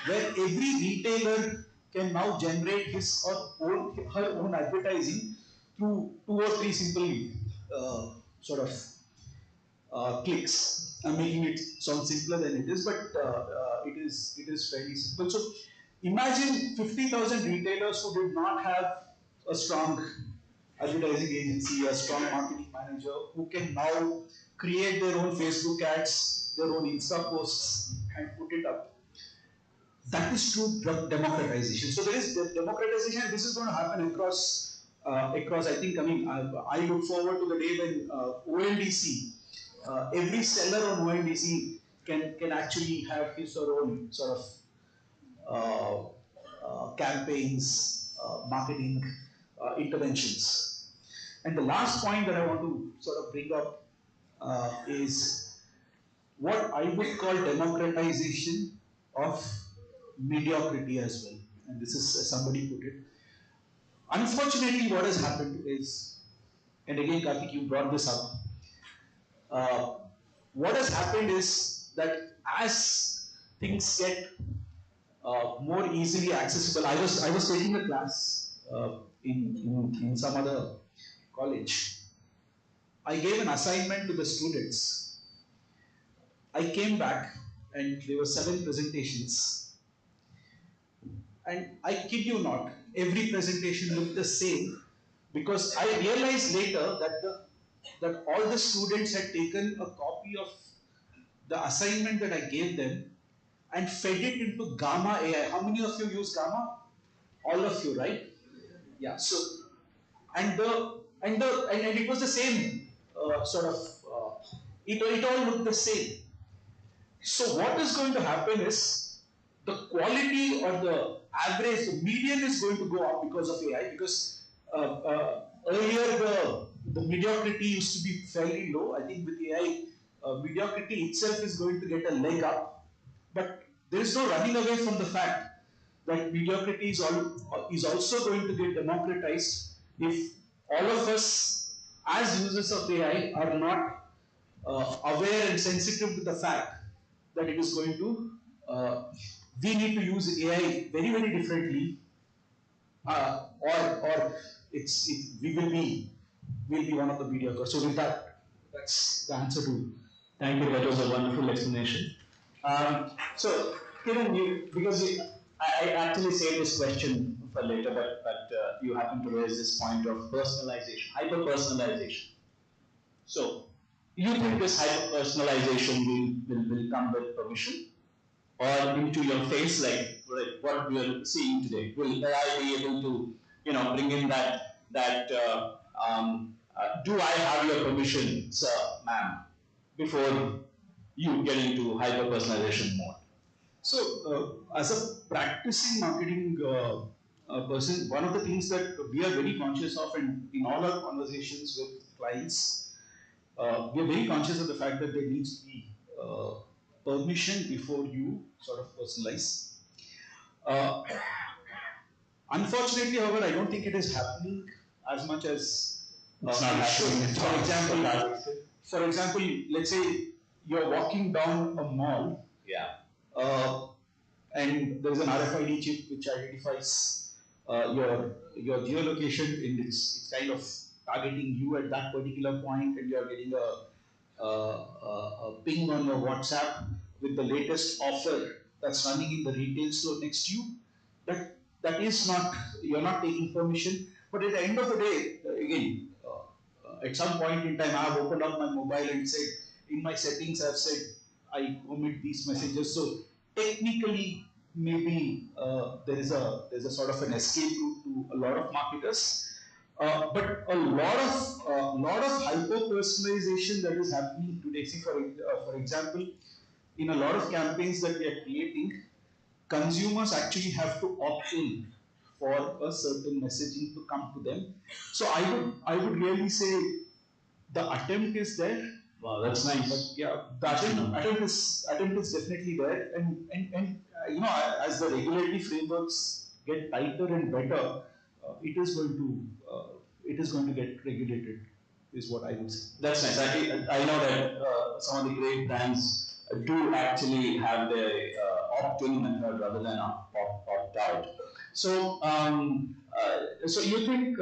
every retailer can now generate his or her own advertising through 2 or 3 simple sort of clicks. I'm making it sound simpler than it is, but it is fairly simple. So imagine 50,000 retailers who did not have a strong advertising agency, a strong marketing manager, who can now create their own Facebook ads, their own Insta posts, and put it up. That is true democratization. So there is democratization, and this is going to happen across. I think. I look forward to the day when ONDC, every seller on ONDC can actually have his or own sort of campaigns, marketing interventions. And the last point that I want to sort of bring up is what I would call democratization of mediocrity as well. And this is, as somebody put it. Unfortunately, what has happened is, and again, Karthik, you brought this up. What has happened is that as things get more easily accessible, I was taking a class in some other college. I gave an assignment to the students. I came back and there were 7 presentations. And I kid you not, every presentation looked the same because I realized later that all the students had taken a copy of the assignment that I gave them and fed it into Gamma AI. How many of you use Gamma? All of you, right? Yeah. So, and it was the same sort of. It all looked the same. So what is going to happen is the quality or the average, the median is going to go up because of AI. Because earlier the mediocrity used to be fairly low. I think with AI, mediocrity itself is going to get a leg up. But there is no running away from the fact that mediocrity is also going to get democratized if all of us, as users of AI, are not aware and sensitive to the fact that it is going to, we need to use AI very, very differently, or we will be one of the mediocre. So with that, that's the answer to. Thank you. That was a wonderful explanation. So, Kiran, I actually saved this question for later, but you happen to raise this point of personalization, hyper-personalization. So, you think this hyper-personalization will come with permission, or into your face, like what we are seeing today? Will AI be able to, bring in that do I have your permission, sir, ma'am, before you get into hyper-personalization mode? So, as a practicing marketing person, one of the things that we are very conscious of, and in all our conversations with clients, we are very conscious of the fact that there needs to be permission before you sort of personalize. Unfortunately, however, I don't think it is happening as much as It's not happening. For example, let's say you're walking down a mall. Yeah. And there's an RFID chip which identifies your geolocation, and it's kind of targeting you at that particular point, and you're getting a ping on your WhatsApp with the latest offer that's running in the retail store next to you. That is not, you're not taking permission. But at the end of the day, again, at some point in time, I've opened up my mobile and said, in my settings, I've said I omit these messages. So technically, maybe there's a sort of an escape route to a lot of marketers. But a lot of hyper personalization that is happening today. See, for example, in a lot of campaigns that we are creating, consumers actually have to opt in for a certain messaging to come to them. So I would really say the attempt is there. Wow, that's nice. But yeah, the attempt is definitely there, and as the regulatory frameworks get tighter and better, it is going to get regulated, is what I would say. That's nice. I know that some of the great brands do actually have the opt-in method rather than opt-out. So, so you think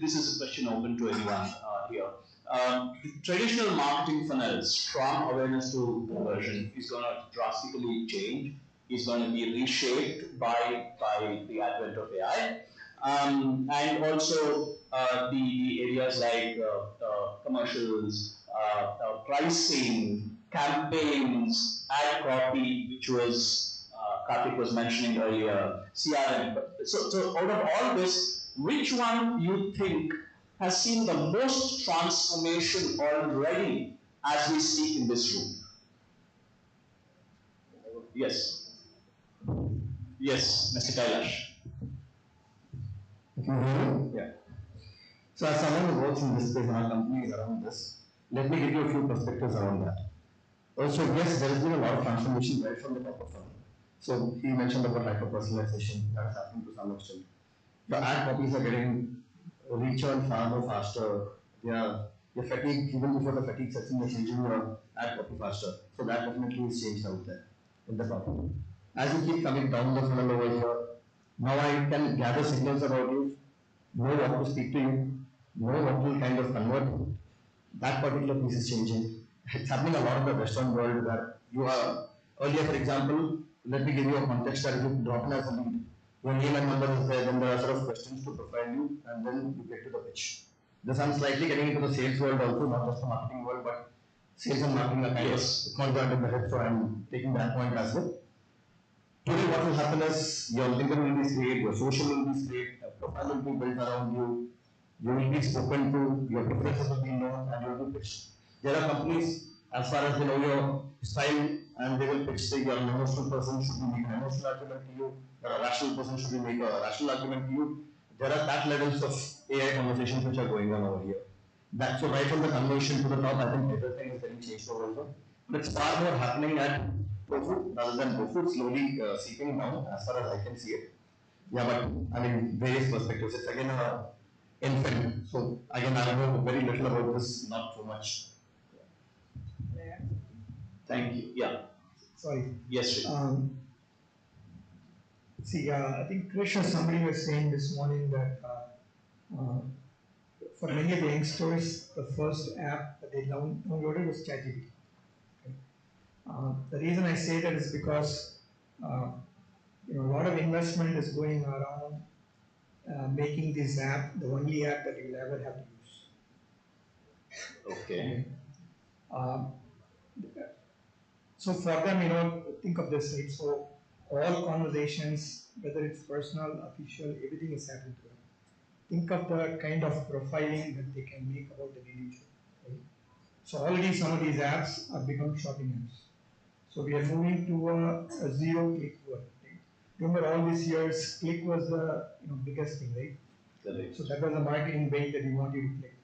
this is a question open to anyone here. The traditional marketing funnels from awareness to conversion is going to drastically change. Is going to be reshaped by the advent of AI, and also the areas like commercials, pricing, campaigns, ad copy, which was Karthik was mentioning earlier, CRM. So out of all this, which one you think has seen the most transformation already as we speak in this room? Yes. Yes, Mr. Kailash. Yeah. So as someone who works in this space and our company is around this, let me give you a few perspectives around that. Also, yes, there has been a lot of transformation right from the top of funnel. So he mentioned about hyper-personalization that is happening to some extent. The ad copies are getting returned far more faster. Your fatigue, even before the fatigue sets in, you're changing your ad copy faster. So that definitely is changed out there in the top. As you keep coming down the funnel over here, now I can gather signals about you, know what to speak to you, know what will kind of convert. That particular piece is changing. It's happening a lot in the Western world where you are, earlier for example, let me give you a context that if you drop in as a lead, your name and number is there, then there are sort of questions to profile you, and then you get to the pitch. This I'm slightly getting into the sales world also, not just the marketing world, but sales and marketing are kind of conjoined in the head, so I'm taking that point as well. Today what will happen is your LinkedIn will be great, your social will be great, a profile will be built around you, you will be spoken to, your preferences will be known, and you will be pitched. There are companies, as far as they know your style, and they will pitch, say, you're an emotional person, should we make an emotional argument to you? You're a rational person, should we make a rational argument to you? There are that levels of AI conversations which are going on over here. That, so right from the conversion to the top, I think everything is getting changed over here. But it's far more happening at tofu rather than tofu, slowly seeping down as far as I can see it. Yeah, but I mean, various perspectives. It's again a infant. So again, I know very little about this, not too much. Thank you. Yeah. Sorry. Yes, Sri. I think Krish or somebody was saying this morning that for many of the youngsters, the first app that they downloaded was ChatGPT. Okay. The reason I say that is because a lot of investment is going around making this app the only app that you will ever have to use. Okay. So for them, think of this, right? So all conversations, whether it's personal, official, everything is happening to them. Think of the kind of profiling that they can make about an individual, right? So already some of these apps have become shopping apps. So we are moving to a zero-click world. Right? Remember all these years, click was the biggest thing, right? Correct. So that was the marketing bait that we want you to click.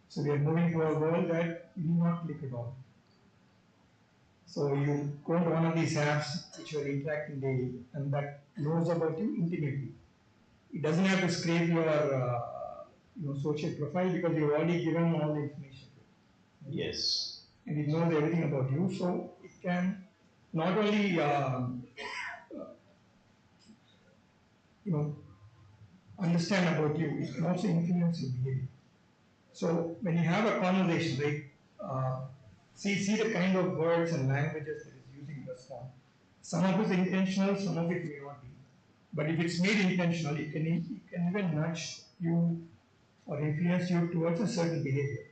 So we are moving to a world that you do not click at all. So you go into one of these apps which you are interacting daily, and that knows about you intimately. It doesn't have to scrape your social profile because you've already given all the information. Yes. And it knows everything about you, so it can not only understand about you, it can also influence your behavior. So when you have a conversation, right, see the kind of words and languages that it's using in response. Some of it is intentional, some of it may not be. But if it's made intentional, it can even nudge you or influence you towards a certain behavior.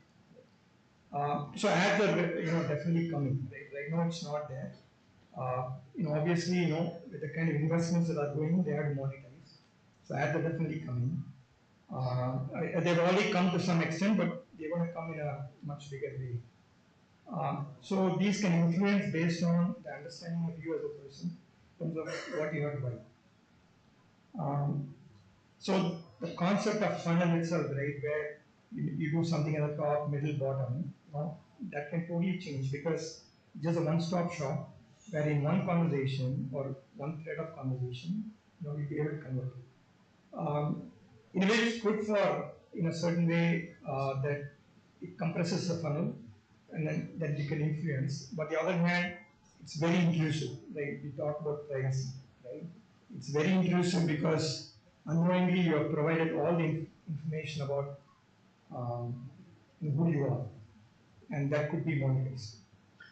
So ads are definitely coming. Right now it's not there. Obviously, with the kind of investments that are going, they have to monetize. So ads are definitely coming. They've already come to some extent, but they're going to come in a much bigger way. So these can influence based on the understanding of you as a person in terms of what you have to buy. So the concept of funnel itself, right, where you do something at the top, middle, bottom, that can totally change because just a one-stop shop where in one conversation or one thread of conversation, you'll be able to convert it. In a way, it's good for, in a certain way, that it compresses the funnel and then you can influence. But the other hand, it's very intrusive. Like we talked about privacy, right? It's very intrusive because unknowingly you have provided all the information about who you are, and that could be monetized.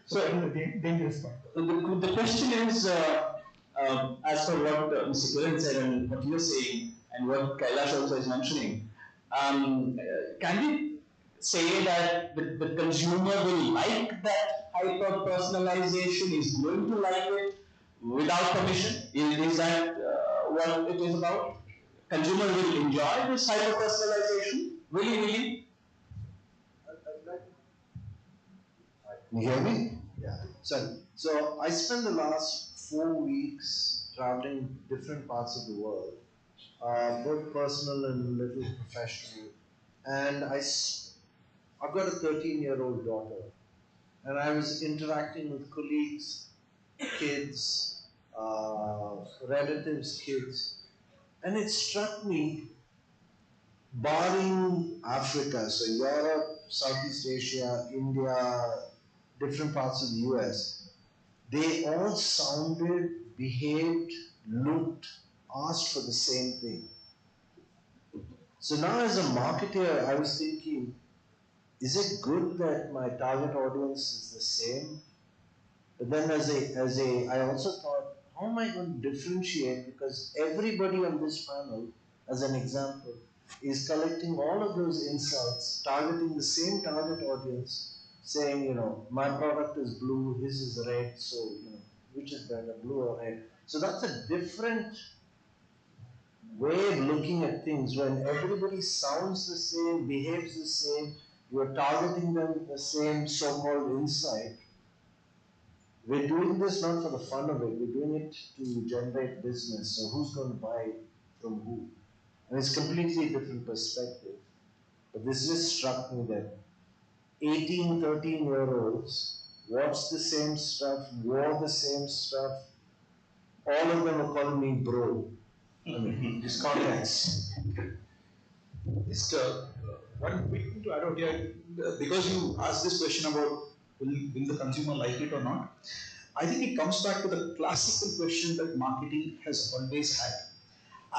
So that is the dangerous part. The question is, as per what Mr. Kiran said and what you're saying, and what Kailash also is mentioning, can we say that the consumer will like that hyper personalization, is going to like it without permission? Is that what it is about? Consumer will enjoy this hyper personalization? Really? Can you hear me? Yeah. So I spent the last 4 weeks traveling different parts of the world, both personal and little professional. And I've got a 13-year-old daughter, and I was interacting with colleagues, kids, relatives, kids, and it struck me, barring Africa, so Europe, Southeast Asia, India, different parts of the US, they all sounded, behaved, looked, asked for the same thing. So now as a marketer, I was thinking, is it good that my target audience is the same? But then I also thought, how am I going to differentiate? Because everybody on this panel, as an example, is collecting all of those insights, targeting the same target audience, saying, my product is blue, his is red, so, which is better, blue or red? So that's a different way of looking at things when everybody sounds the same, behaves the same, you're targeting them with the same so-called insight. We're doing this not for the fun of it, we're doing it to generate business. So who's going to buy from who? And it's completely different perspective. But this just struck me that 18, 13-year-olds watched the same stuff, wore the same stuff. All of them are calling me bro. I mean, this context. Just one quick thing to add out here, because you asked this question about will the consumer like it or not, I think it comes back to the classical question that marketing has always had.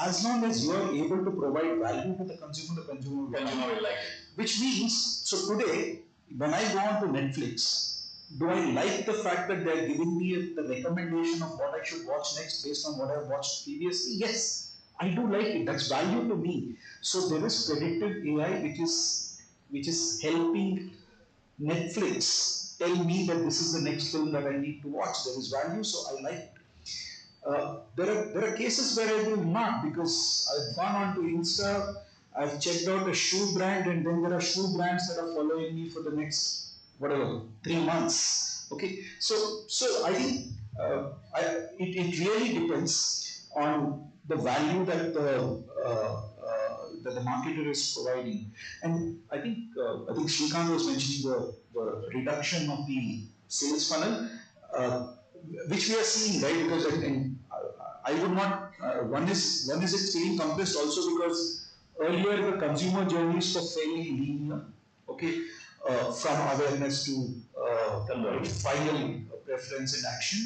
As long as you are able to provide value to the consumer will like it. Which means, so today, when I go on to Netflix, do I like the fact that they are giving me the recommendation of what I should watch next based on what I've watched previously? Yes, I do like it. That's value to me. So there is predictive AI which is helping Netflix tell me that this is the next film that I need to watch. There is value, so I like it. There are cases where I will not, because I've gone on to Insta, I've checked out a shoe brand, and then there are shoe brands that are following me for the next 3 months. Okay, so I think it really depends on the value that the marketer is providing. And I think Srikanth was mentioning the reduction of the sales funnel, which we are seeing, right? Because I would not. One is it's getting compressed also because earlier the consumer journeys were fairly linear. Okay, from awareness to final preference and action.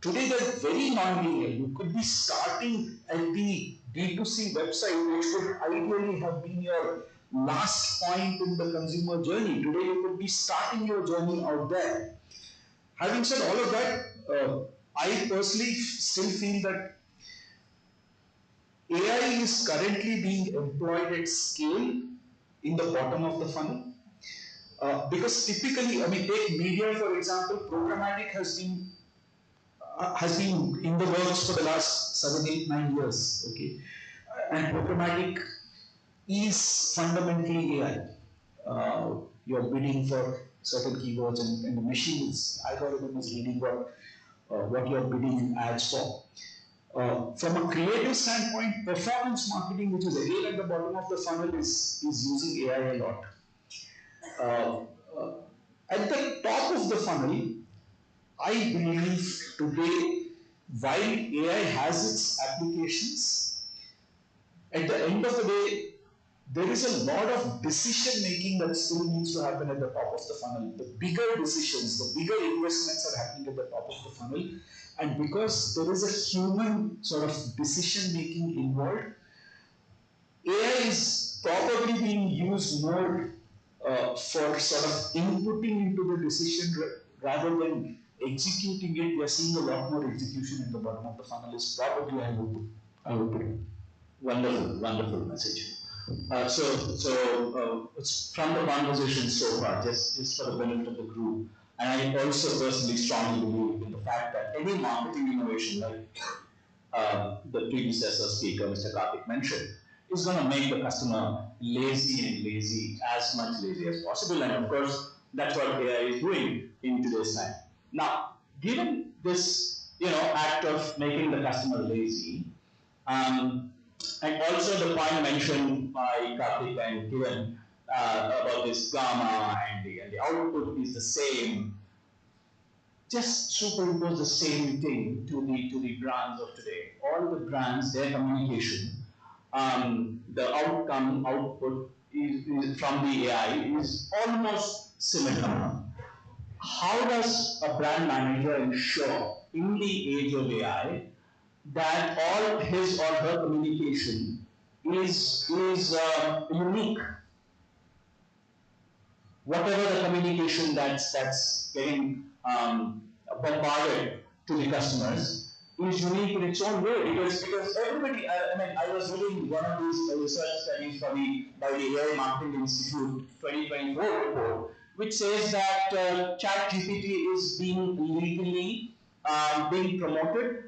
Today they're very non-linear. You could be starting at the D2C website, which could ideally have been your last point in the consumer journey. Today you could be starting your journey out there. Having said all of that, I personally still feel that AI is currently being employed at scale in the bottom of the funnel. Because typically, take media for example, programmatic has been in the works for the last 7, 8, 9 years. Okay, and programmatic is fundamentally AI. You're bidding for certain keywords, and the machine's algorithm is reading what you're bidding ads for. From a creative standpoint, performance marketing, which is again at the bottom of the funnel, is using AI a lot. At the top of the funnel, I believe today, while AI has its applications, at the end of the day, there is a lot of decision making that still needs to happen at the top of the funnel. The bigger decisions, the bigger investments are happening at the top of the funnel. And because there is a human sort of decision making involved, AI is probably being used more for sort of inputting into the decision rather than executing it. We are seeing a lot more execution at the bottom of the funnel is probably, I would put it. Wonderful message. So from the conversation so far, just for the benefit of the group, and I also personally strongly believe in the fact that any marketing innovation, like the predecessor speaker, Mr. Karthik mentioned, is going to make the customer lazy, as much lazy as possible. And of course, that's what AI is doing in today's time. Now, given this act of making the customer lazy. And also the point mentioned by Karthik and Kiran about this gamma and the output is the same. Just superimpose the same thing to the brands of today. All the brands, their communication, the output is from the AI is almost similar. How does a brand manager ensure in the age of AI that all his or her communication is unique? Whatever the communication that's getting bombarded to the customers is unique in its own way because everybody. I was reading one of these research studies by the AI Marketing Institute 2024 report, which says that ChatGPT is being legally being promoted.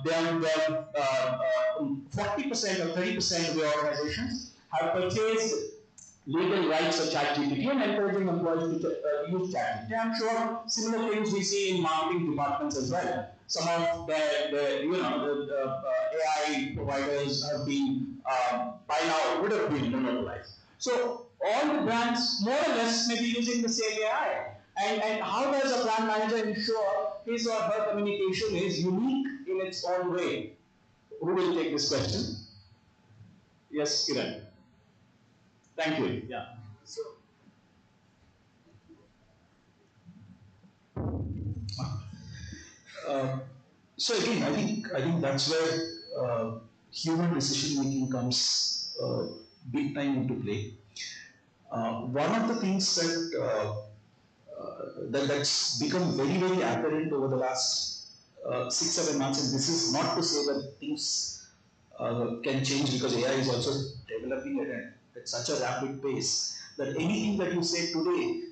There 40% or 30% of the organizations have purchased legal rights for ChatGPT and encouraging employees to use ChatGPT. I'm sure similar things we see in marketing departments as well. Some of the AI providers have been by now would have been monopolized. So all the brands more or less may be using the same AI. And how does a brand manager ensure his or her communication is unique in its own way? Who will take this question? Yes, Kiran. Thank you. Yeah. So again, I think that's where human decision making comes big time into play. One of the things that's become very very apparent over the last 6-7 months, and this is not to say that things can change because AI is also developing at such a rapid pace that anything that you say today,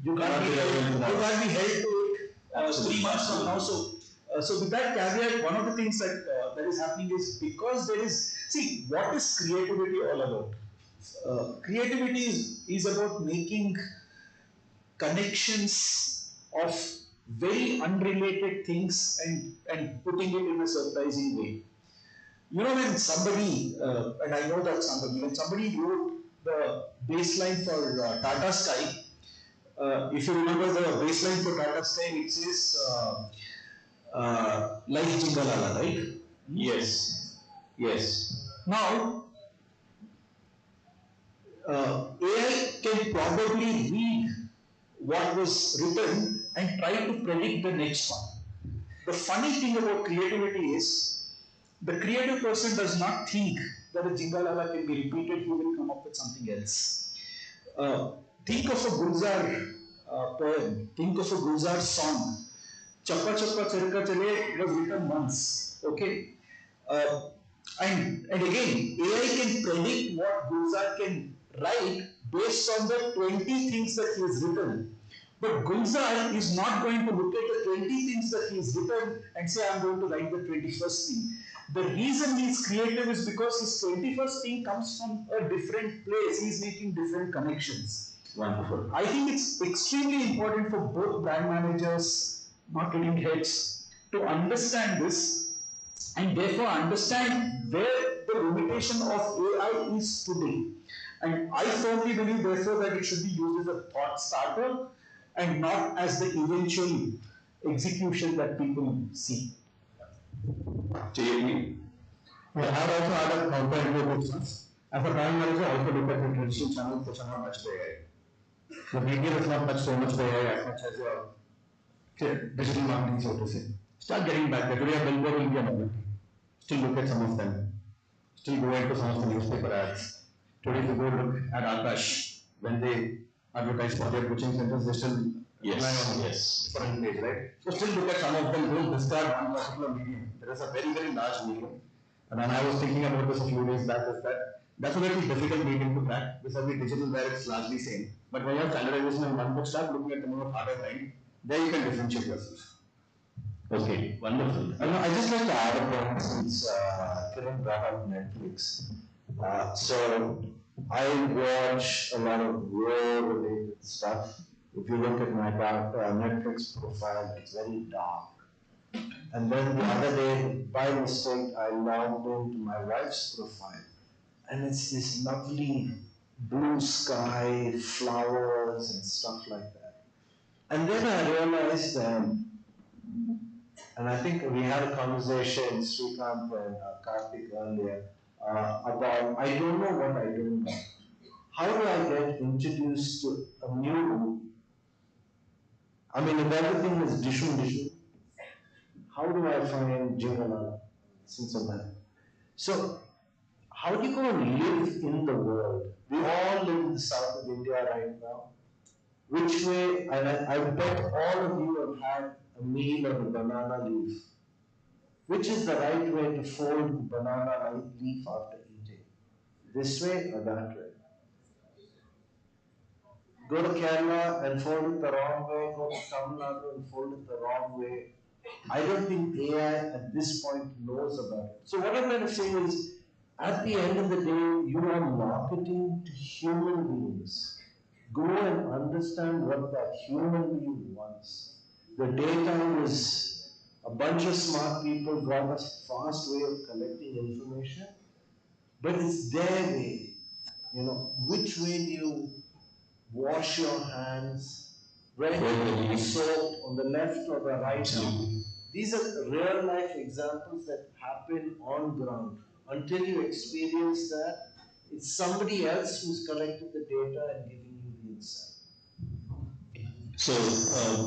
you can't be held to it 3 months from now. So with that caveat, one of the things that is happening is because there is, see, what is creativity all about? Creativity is about making connections of very unrelated things and putting it in a surprising way. When somebody, and I know that somebody, when somebody wrote the baseline for Tata Sky, if you remember the baseline for Tata Sky, it says like Jingalala, right? Yes. Yes. Now, AI can probably read what was written and try to predict the next one. The funny thing about creativity is, the creative person does not think that a Jingalala can be repeated, he will come up with something else. Think of a Gulzar poem, think of a Gulzar song. Chappa Chappa Charka Chale was written once, okay? And again, AI can predict what Gulzar can write based on the 20 things that he has written. But Gulzar is not going to look at the 20 things that he has written and say, I'm going to write the 21st thing. The reason he is creative is because his 21st thing comes from a different place. He is making different connections. Wonderful. I think it's extremely important for both brand managers, marketing heads, to understand this and therefore understand where the limitation of AI is today. And I firmly believe therefore that it should be used as a thought starter and not as the eventual execution that people see. JP. I have also had a counter inputs. As a brand manager, I also look at the traditional channels which are not touched by AI. The media is not touched so much by AI as much as your digital marketing, so to say. Start getting back there. Today, a billboard will be a novelty. Still look at some of them. Still go into some of the newspaper ads. Today, if you go look at Akash, when they advertise for their coaching centers, they still rely on different page, right? So still look at some of them, don't discard one particular medium. There is a very, very large medium. And then I was thinking about this a few days back, is that that's a very difficult medium to crack. This will be digital where it's largely same. But when you have standardization in one book, start looking at the more harder kind, there you can differentiate yourself. Okay, wonderful. I just like to add a point since Kiran brought up Netflix. So I watch a lot of war-related stuff. If you look at my Netflix profile, it's very dark. And then the other day, by mistake, I logged into my wife's profile, and it's this lovely blue sky, flowers, and stuff like that. And then I realized, and I think we had a conversation, Srikanth and Karthik earlier, about I don't know what I don't know. How do I get introduced to a new? I mean, if everything is dishu, how do I find Jingala, Cincinnati? So, how do you go and live in the world? We all live in the south of India right now. Which way, and I bet all of you have had a meal on a banana leaf. Which is the right way to fold the banana leaf after eating? This way or that way? Go to Kerala and fold it the wrong way, go to Tamil Nadu and fold it the wrong way. I don't think AI at this point knows about it. So what I'm trying to say is, at the end of the day, you are marketing to human beings. Go and understand what that human being wants. The data is a bunch of smart people got a fast way of collecting information, but it's their way. You know, which way do you wash your hands? Where do you use soap, on the left or the right hand? These are real life examples that happen on ground. Until you experience that, it's somebody else who's collected the data and giving you the insight. So,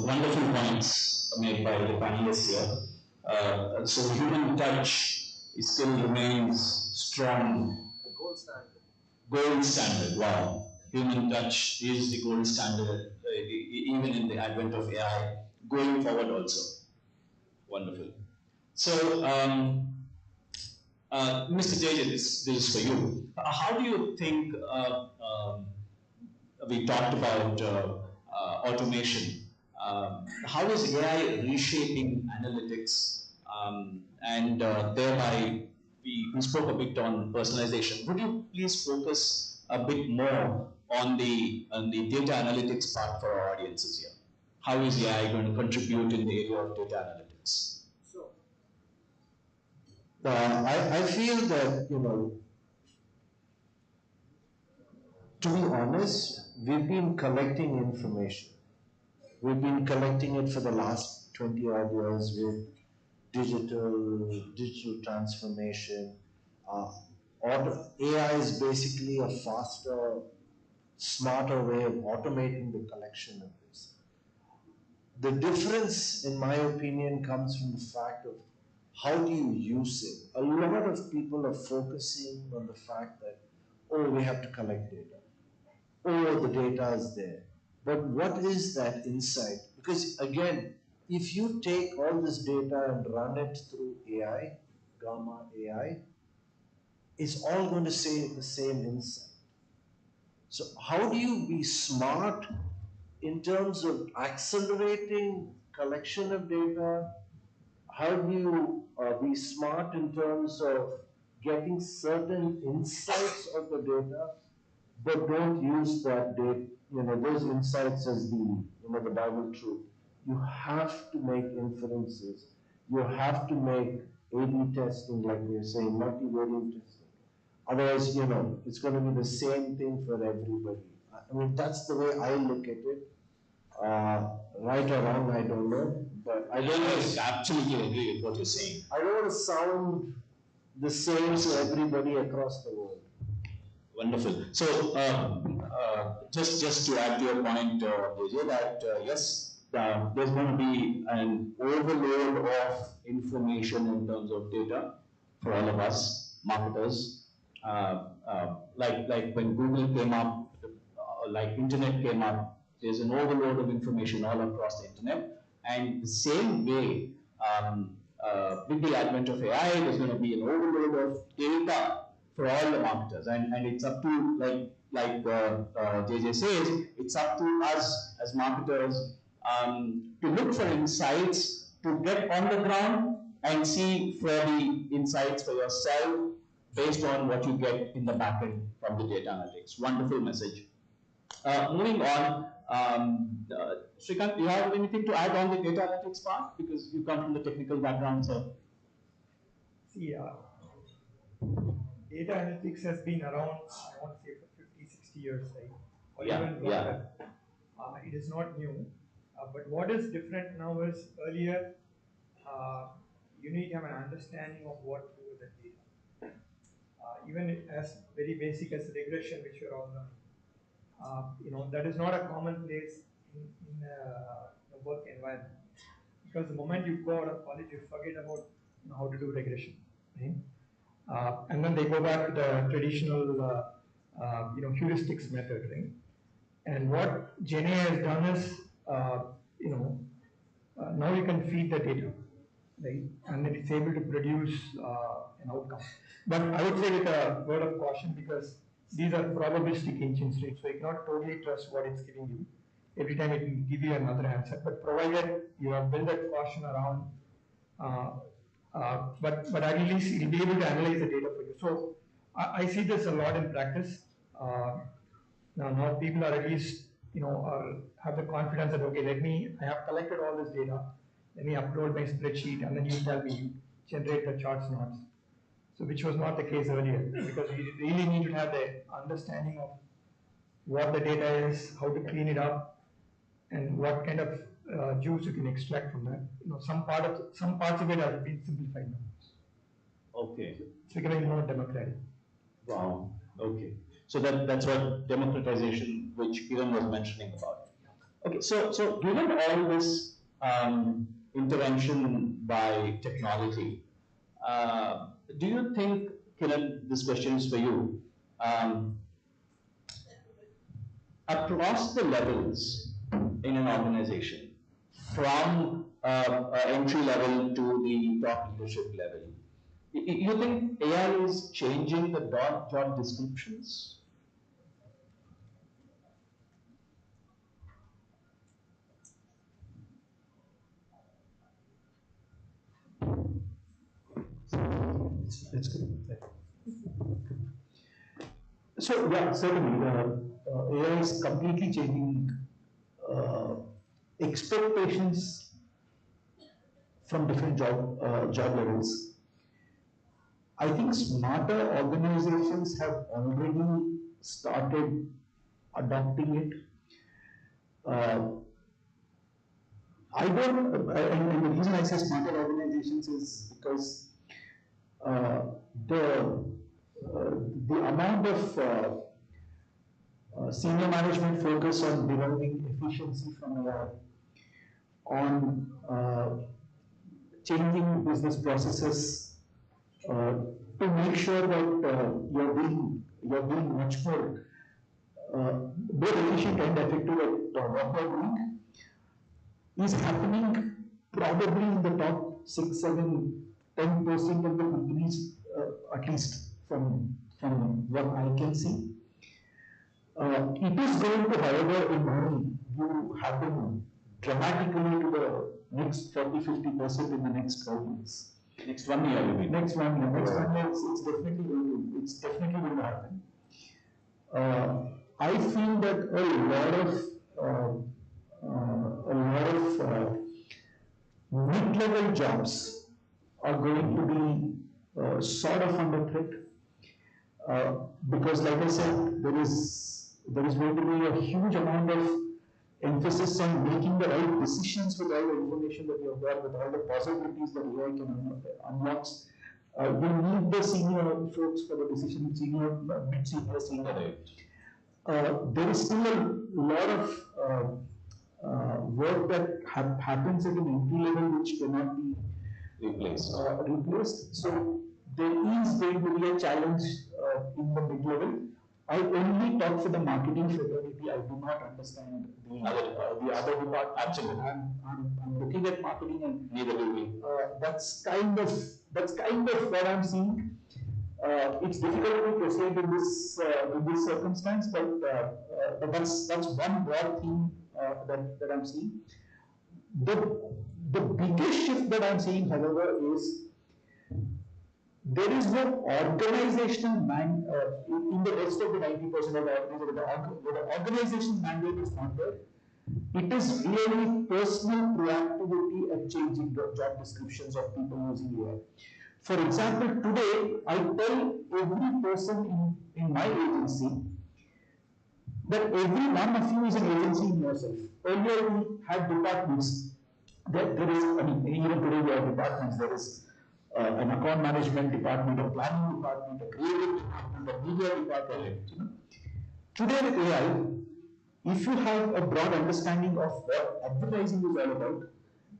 wonderful points made by the panelists here. So, human touch still remains strong. The gold standard. Gold standard, wow. Human touch is the gold standard, even in the advent of AI, going forward also. Wonderful. So, Mr. JJ, this is for you. How do you think, we talked about automation, how is AI reshaping analytics, and thereby we spoke a bit on personalization. Would you please focus a bit more on the data analytics part for our audiences here? How is AI going to contribute in the area of data analytics? So, I feel that, you know, to be honest, we've been collecting information. We've been collecting it for the last 20 odd years with digital transformation. AI is basically a faster, smarter way of automating the collection of this. The difference, in my opinion, comes from the fact of how do you use it. A lot of people are focusing on the fact that, oh, we have to collect data. Oh, the data is there. But what is that insight? Because again, if you take all this data and run it through AI, Gamma AI, it's all going to say the same insight. So how do you be smart in terms of accelerating collection of data? How do you be smart in terms of getting certain insights of the data, but don't use that data, you know, those insights as the Bible truth. You have to make inferences. You have to make A/B testing, like we are saying, multivariate testing. Otherwise, you know, it's going to be the same thing for everybody. I mean, that's the way I look at it. Right or wrong, I don't know. But I don't absolutely agree with what you're saying. I don't want to sound the same to everybody across the world. Wonderful. So, just to add to your point, Vijay, that yes, there's going to be an overload of information in terms of data for all of us marketers. Like when Google came up, like internet came up, there's an overload of information all across the internet. And the same way, with the advent of AI, there's going to be an overload of data for all the marketers, and it's up to, like JJ says, it's up to us as marketers to look for insights, to get on the ground and see for the insights for yourself based on what you get in the backend from the data analytics. Wonderful message. Moving on, Shrikant, do you have anything to add on the data analytics part? Because you come from the technical background, so. See, data analytics has been around, I want to say, for 50, 60 years, right? Or even longer. It is not new. But what is different now is earlier, you need to have an understanding of what to do with the data. Even as very basic as regression, which you're all learning. That is not a commonplace in a work environment. Because the moment you go out of college, you forget about how to do regression. Right? And then they go back to the traditional heuristics method. Right? And what GenAI has done is, now you can feed the data, right? And then it's able to produce an outcome. But I would say with a word of caution, because these are probabilistic engines, right? So you cannot totally trust what it's giving you. Every time it will give you another answer, but provided you have built that caution around, but at least it will be able to analyze the data for you. So I see this a lot in practice. Now people are at least, have the confidence that, okay, I have collected all this data, let me upload my spreadsheet, and then you tell me, you generate the charts nodes. So which was not the case earlier, because you really need to have the understanding of what the data is, how to clean it up, and what kind of juice you can extract from that. Some parts of it have been simplified now. Okay. It's becoming more democratic. Wow. Okay. So that's what democratization, which Kiran was mentioning about. Okay. So given all this intervention by technology, do you think, Kiran, this question is for you, across the levels in an organization, from entry level to the top leadership level, you think AI is changing the job descriptions? It's good. So yeah, certainly AI is completely changing expectations from different job levels. I think smarter organizations have already started adopting it. I don't, and the reason I say smarter organizations is because the amount of senior management focus on deriving efficiency from AI, on changing business processes to make sure that you're being much more both efficient and effective at what you're doing, is happening probably in the top 6, 7, 10% of the companies, at least from what I can see. It is going to, however, in my view, happen dramatically to the next 40-50% in the next 12 months. Next 1 year, you mean? Next 1 year. Next 1 year, it's definitely going to happen. I feel that a lot of mid-level jobs are going to be sort of under threat because, like I said, there is going to be a huge amount of emphasis on making the right decisions with all the information that you have got, with all the possibilities that AI can unlocks. You need the senior folks for the decision, mid-senior. There is still a lot of work that happens at an entry level which cannot be replaced. So there is going to be a challenge in the mid-level. I only talk for the marketing fraternity. I do not understand the other department. Absolutely. I'm looking at marketing, and neither do we. That's kind of what I'm seeing. It's difficult to proceed in this circumstance, but that's one broad theme that I'm seeing. The biggest shift that I'm seeing, however, is there is no organizational in the rest of the 90% of the organization. The organizational mandate is not there. It is really personal proactivity at changing the job descriptions of people using AI. For example, today I tell every person in my agency that every one of you is an agency in yourself. Earlier we had departments. There is, I mean, even today we have departments. There is an account management department, a planning department, a creative department, a media department. You know. Today with AI, if you have a broad understanding of what advertising is all about,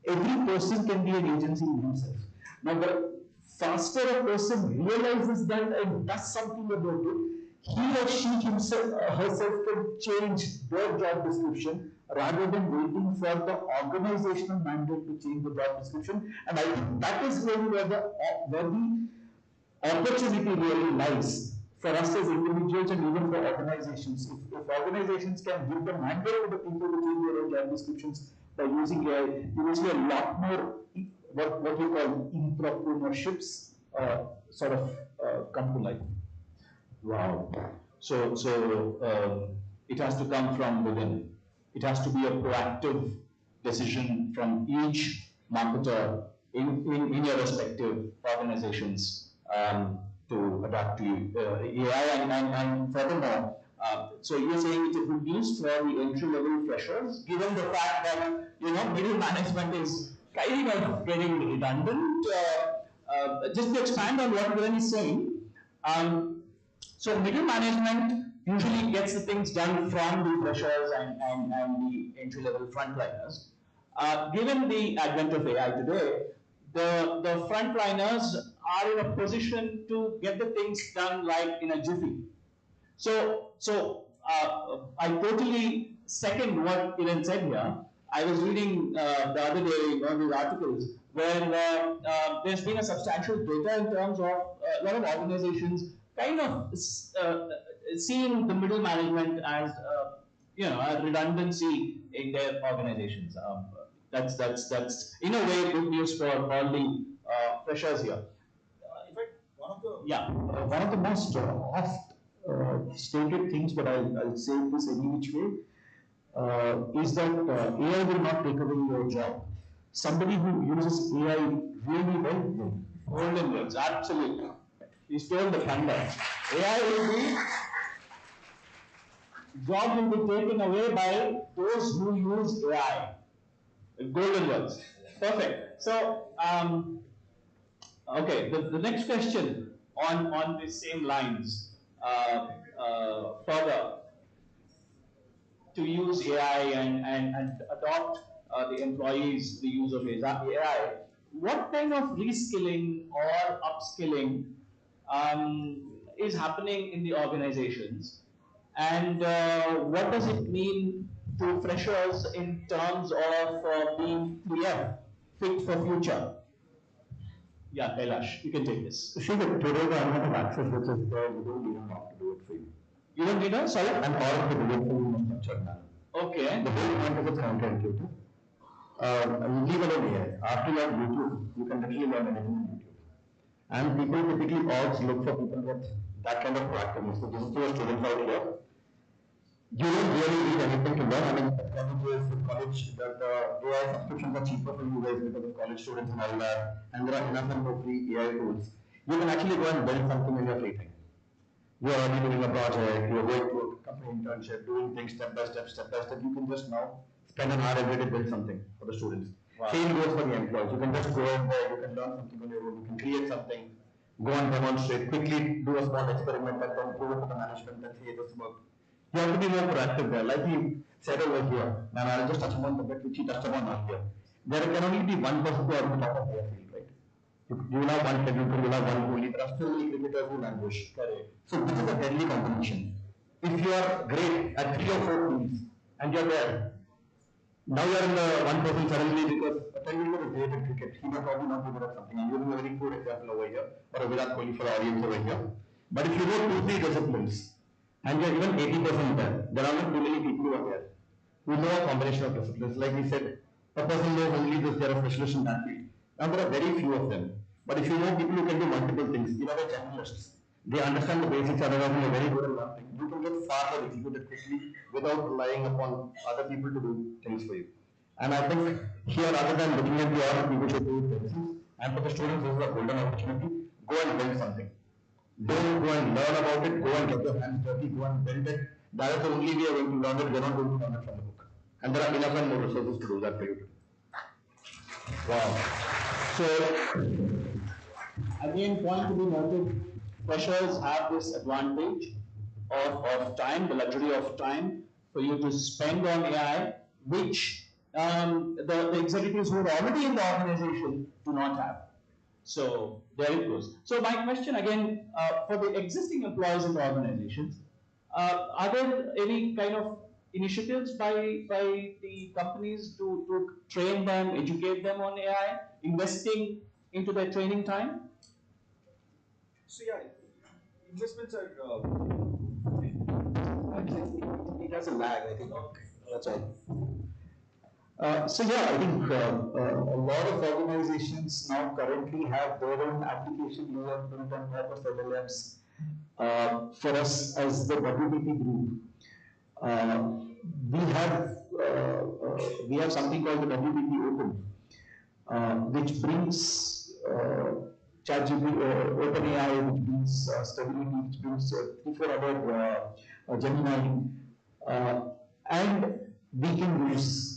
every person can be an agency in himself. Now, the faster a person realizes that and does something about it, he or she himself herself can change their job description rather than waiting for the organizational mandate to change the job description. And I think that is really where the opportunity really lies for us as individuals and even for organizations. If organizations can give the mandate to the people to change their own job descriptions by using AI, you will see a lot more what we call entrepreneurships come to life. Wow. So it has to come from within. It has to be a proactive decision from each marketer in your respective organizations to adapt to AI and furthermore. So you're saying it's a good news for the entry-level freshers, given the fact that middle management is kind of getting redundant. Just to expand on what Glenn is saying. So middle management usually gets the things done from the freshers and the entry-level frontliners. Given the advent of AI today, the frontliners are in a position to get the things done like in a jiffy. So I totally second what Kiran said here. I was reading the other day one of these articles where there's been a substantial data in terms of a lot of organizations kind of seeing the middle management as a redundancy in their organizations. That's in a way good news for all the freshers here. In fact, one of the most oft stated things, but I'll say this any which way, is that AI will not take away your job. Somebody who uses AI really well, golden words, absolutely. He stole the thunder. AI will be, job will be taken away by those who use AI. Golden words. Perfect. So, okay, the next question on the same lines, further, to use AI and adopt the employees the use of AI, what kind of reskilling or upskilling is happening in the organizations, and what does it mean to freshers in terms of being fit for future? Yeah, Kailash, you can take this. See, today the amount of access which is there, you don't even have to do it for you. You don't need a, sorry? And all of the do it for you in a structured manner. Okay. The whole point is it's counterintuitive. You leave alone AI. After you have YouTube, you can literally learn anything on YouTube. And people typically always look for people with that kind of proactiveness. So this is to your students out here. You don't really need anything to learn. I mean, college, the AI subscriptions are cheaper for you guys because of college students and all that. And there are enough and more free AI tools. You can actually go and build something in your free time. You are already doing a project, you are going to a company internship, doing things step by step. You can just now spend an hour every day to build something for the students. Wow. Same goes for the employees. You can just go in there, you can learn something on your own, you can create something, go and demonstrate, quickly do a small experiment and then prove it to the management that hey, this worked. You have to be more proactive there. Like he said over here, and I'll just touch upon the bit which he touched upon earlier. There can only be one person who is on the top of their field, right? You will have one technical, you will have one goalie, there are still many cricketers who languish. Correct. So this is a deadly combination. If you are great at 3 or 4 fields and you're there, now you're in the one person suddenly because a technical is great at cricket, he may probably not be good at something. I'm using a very poor example over here, or a Virat Kohli for the audience over here. But if you know 2-3 disciplines and you're even 80% there are not too many people who are there who know a combination of disciplines. Like we said, a person knows only this, they're a specialist in that field. Now there are very few of them. But if you know people who can do multiple things, they're generalists. they understand the basics, otherwise they are very good at one thing. You can get far more executed quickly without relying upon other people to do things for you. And I think here, rather than looking at the other people to do things, and for the students, this is a golden opportunity. Go and build something. Don't go and learn about it. Go and get your hands dirty. Go and build it. That is the only way you are going to learn it. We are not going to learn it from the book. And there are enough and more resources to do that for you. Wow. So, again, point to be noted, freshers have this advantage of time, the luxury of time for you to spend on AI, which the executives who are already in the organization do not have. So there it goes. So my question again, for the existing employees in the organizations, are there any kind of initiatives by the companies to train them, educate them on AI, investing into their training time? So yeah, investments are. It has a lag, I think. That's right. So yeah, I think a lot of organizations now currently have their own application layer built on top of LLMs. For us as the WPP group, we have something called the WPP Open, which brings OpenAI, which brings Stability, which brings 3-4 other Gemini, and we can use.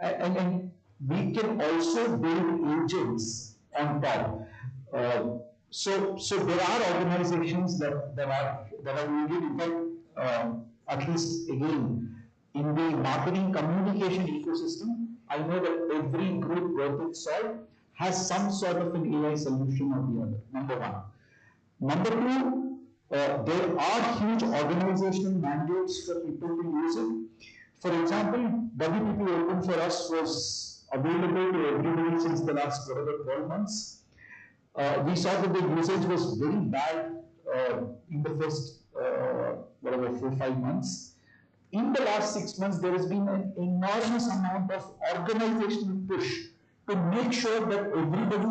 And we can also build agents on top. So there are organizations that are doing it. In fact, at least again in the marketing communication ecosystem, I know that every group worth its salt has some sort of an AI solution or the other. Number one. Number two, there are huge organizational mandates for people to use it. For example, WPP Open for us was available to everybody since the last 12 months. We saw that the usage was very bad in the first 4-5 months. In the last 6 months, there has been an enormous amount of organizational push to make sure that everybody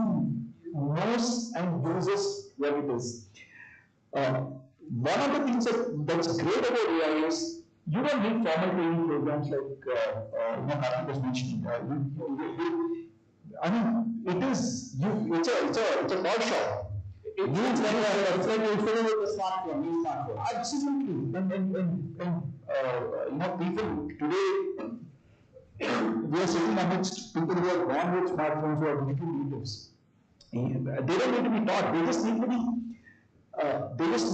knows and uses what it is. One of the things that's great about AI is you don't need formal training programs like Karthik was mentioning. I mean, it's a ball shop. It's like you fill with a smartphone, Absolutely. And people today, we are sitting amidst people who are born with smartphones who are digital natives. They don't need to be taught. They just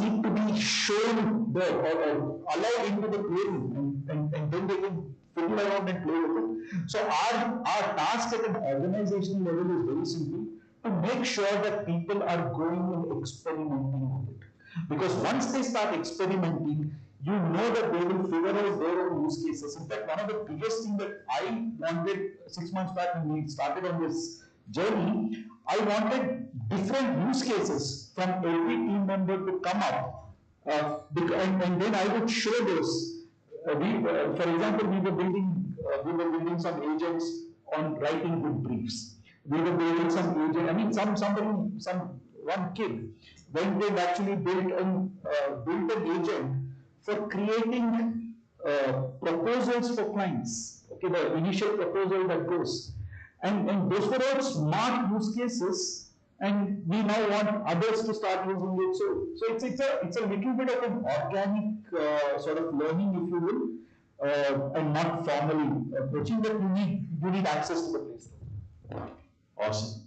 need to be shown or allowed into the playroom, and then they can fiddle around and play with it. So our task at an organizational level is very simple, to make sure that people are going and experimenting with it. Because once they start experimenting, you know that they will figure out their own use cases. In fact, one of the biggest things that I wanted 6 months back when we started on this journey, I wanted different use cases from every team member to come up, and then I would show those. For example, we were building some agents on writing good briefs. We were building some agent. I mean, one kid went and actually built an agent for creating proposals for clients. Okay, the initial proposal that goes. And those were all smart use cases, and we now want others to start using it. So it's a little bit of an organic sort of learning, if you will, and not formally approaching, but you need access to the place. Awesome.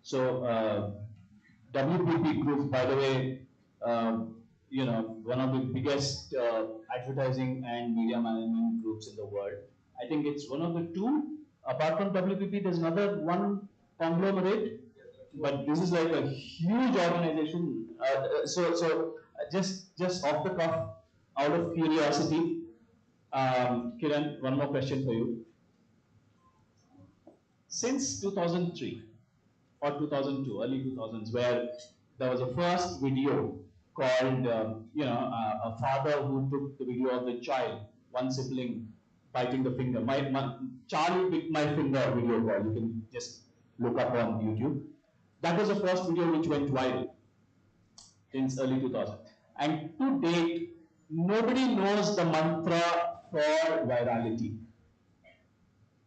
So WPP Group, by the way, one of the biggest advertising and media management groups in the world. I think it's one of the two. Apart from WPP, there's another one conglomerate, but this is like a huge organization. So just off the cuff, out of curiosity, Kiran, one more question for you. Since 2003 or 2002, early 2000s, where there was a first video called, a father who took the video of the child, one sibling biting the finger. Charlie bit my finger video call. You can just look up on YouTube. That was the first video which went viral. since early 2000. And to date, nobody knows the mantra for virality.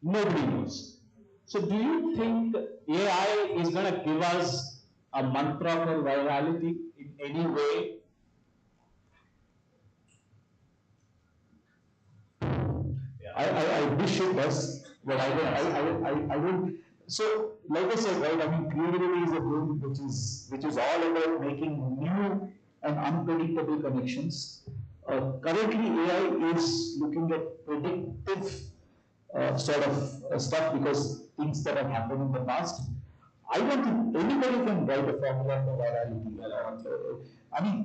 Nobody knows. So do you think AI is going to give us a mantra for virality in any way? I wish it was, but I don't. So, like I said, right? I mean, creativity is a thing which is all about making new and unpredictable connections. Currently, AI is looking at predictive sort of stuff because things that have happened in the past. I don't think anybody can write a formula for virality. I mean,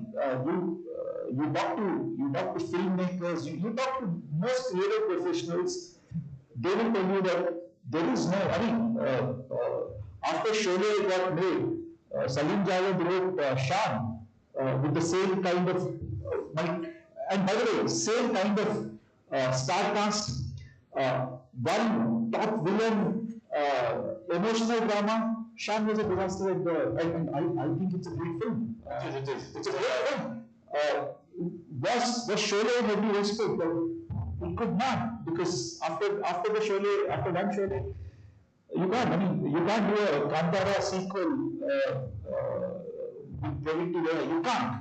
you talk to filmmakers, you talk to most creative professionals. They will tell you that there is no. I mean, after Sholay got made, Salim Javed wrote Shan with the same kind of, and by the way, same kind of star cast. One top villain, emotional drama. Shan was a disaster at the, and I think it's a great film. It is. It's a great film. Was Sholay heavy respect? It could not, because after the Sholay, after one Sholay, you can't. I mean, you can't do a Kantara sequel with predictive AI. You can't.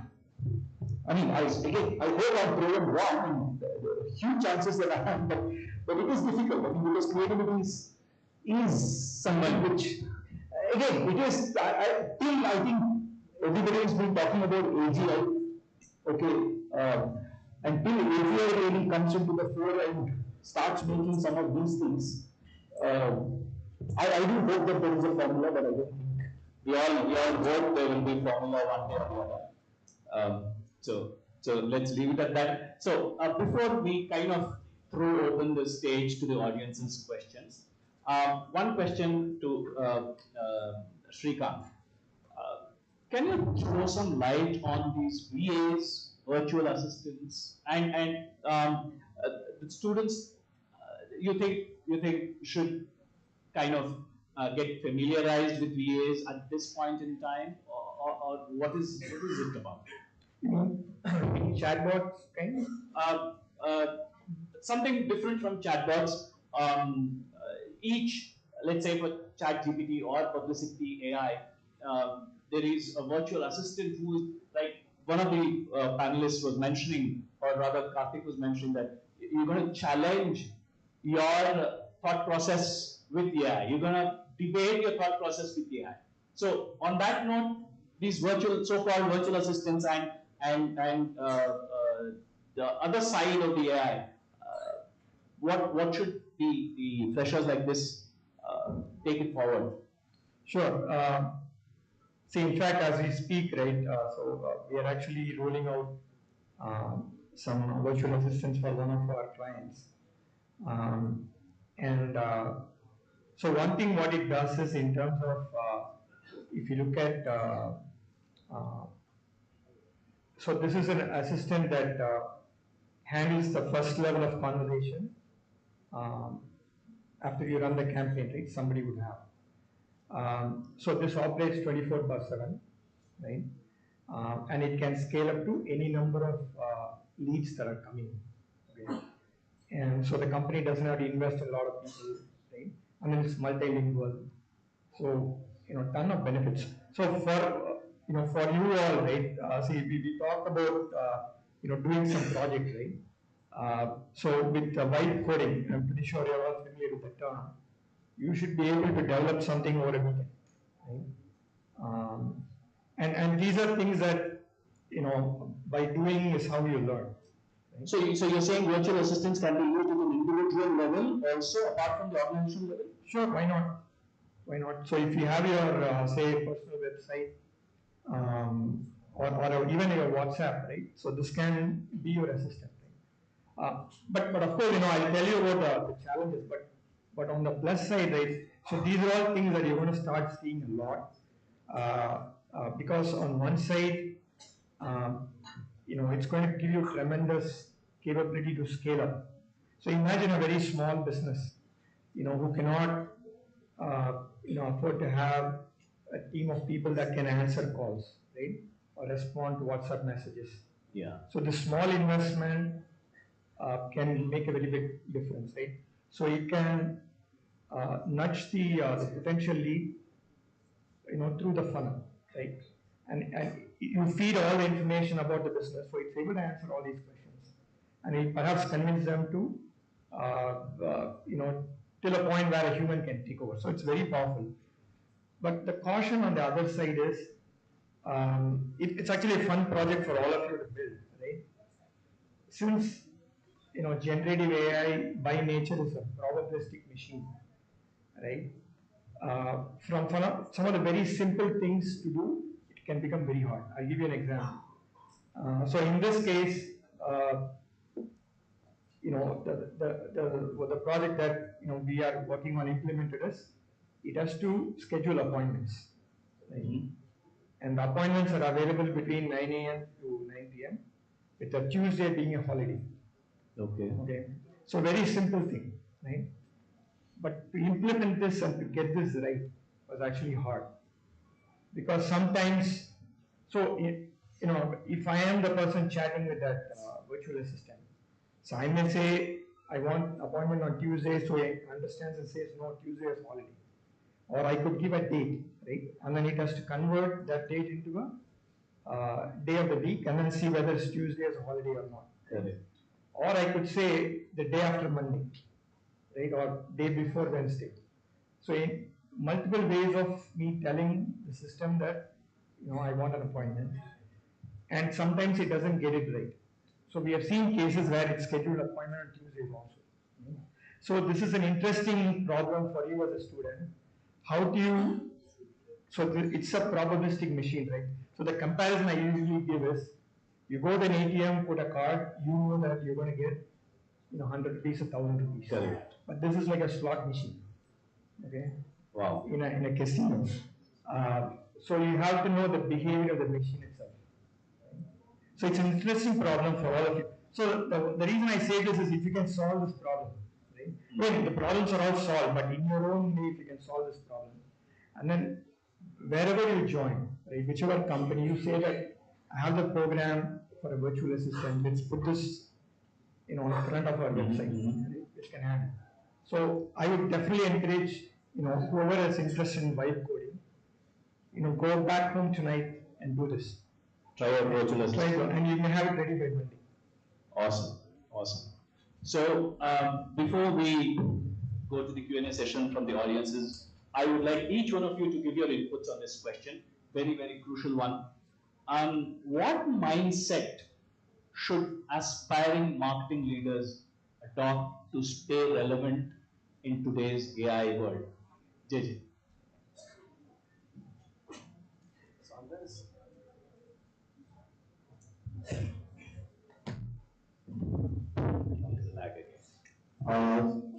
I mean, I hope I'm proven wrong, and huge chances that I am, but it is difficult. I mean, because creativity is something which, again, it is. I think everybody has been talking about AGI. Okay, until AGI really comes into the fore and starts making some of these things, I do hope that there is a formula, but I don't think we all hope there will be formula one day or the other. So let's leave it at that. So before we kind of throw open the stage to the audience's questions, one question to Srikanth. Can you throw some light on these VAs, virtual assistants, and the students? You think should kind of get familiarized with VAs at this point in time, or what is it about? Chatbots kind of? Something different from chatbots. Each, let's say for ChatGPT or Perplexity AI, there is a virtual assistant who is like one of the panelists was mentioning, or rather Karthik was mentioning, that you're going to challenge your thought process with AI. You're going to debate your thought process with AI. So on that note, these so-called virtual assistants and the other side of the AI, what should the freshers like this take it forward? Sure. See, in fact, as we speak, right, we are actually rolling out some virtual assistants for one of our clients. So one thing what it does is, in terms of, if you look at, so this is an assistant that handles the first level of conversation after you run the campaign, right? Somebody would have. So this operates 24/7, right? And it can scale up to any number of leads that are coming. Okay? And so the company doesn't have to invest a lot of people, right? And then it's multilingual. So, ton of benefits. So for you all, right? See, we talked about doing some projects, right? So with vibe coding, I'm pretty sure you're all familiar with the term. You should be able to develop something over a weekend, right? And these are things that by doing is how you learn. Right? So you're saying virtual assistants can be used at an individual level also, apart from the organizational level? Sure, why not? Why not? So if you have your say personal website, or even your WhatsApp, right? So this can be your assistant, right? But of course, I'll tell you about the challenges. But on the plus side, right? So these are all things that you're going to start seeing a lot, because on one side, it's going to give you tremendous capability to scale up. So imagine a very small business, who cannot, afford to have a team of people that can answer calls, right? or respond to WhatsApp messages. Yeah. So the small investment can make a very big difference, right? So it can nudge the potential lead, through the funnel, right? And you feed all the information about the business, so it's able to answer all these questions, and it perhaps convince them to, till a point where a human can take over. So it's very powerful. But the caution on the other side is, it's actually a fun project for all of you to build, right? Since generative AI by nature is a probabilistic machine, right? From some of the very simple things to do, it can become very hard. I'll give you an example. So in this case, the project that we are working on implemented is, it has to schedule appointments, right? And the appointments are available between 9 a.m. to 9 p.m. with a Tuesday being a holiday. Okay. So very simple thing, right? But to implement this and to get this right was actually hard, because sometimes, if I am the person chatting with that virtual assistant, so I may say I want appointment on Tuesday, so it understands and says no, Tuesday is holiday. Or I could give a date, right? And then it has to convert that date into a day of the week and then see whether it's Tuesday as a holiday or not. Correct. Or I could say the day after Monday, right? Or day before Wednesday. So in multiple ways of me telling the system that, I want an appointment. And sometimes it doesn't get it right. So we have seen cases where it's scheduled appointment on Tuesdays also. So this is an interesting problem for you as a student. How do you, it's a probabilistic machine, right? So the comparison I usually give is, you go to an ATM, put a card, you know that you're going to get 100 rupees, 1,000 rupees. Correct. But this is like a slot machine, okay? Wow. In a casino. So you have to know the behavior of the machine itself. So it's an interesting problem for all of you. So the reason I say this is, if you can solve this problem, right? Well, the problems are all solved, but in your own way, if you can solve this problem, and then wherever you join, right, whichever company, you say that I have the program for a virtual assistant, let's put this on front of our website, which can handle. So I would definitely encourage whoever is interested in vibe coding, go back home tonight and do this. Try a virtual assistant. And you may have it ready by Monday. Awesome. So before we go to the Q&A session from the audiences, I would like each one of you to give your inputs on this question. Very, very crucial one. What mindset should aspiring marketing leaders adopt to stay relevant in today's AI world? JJ.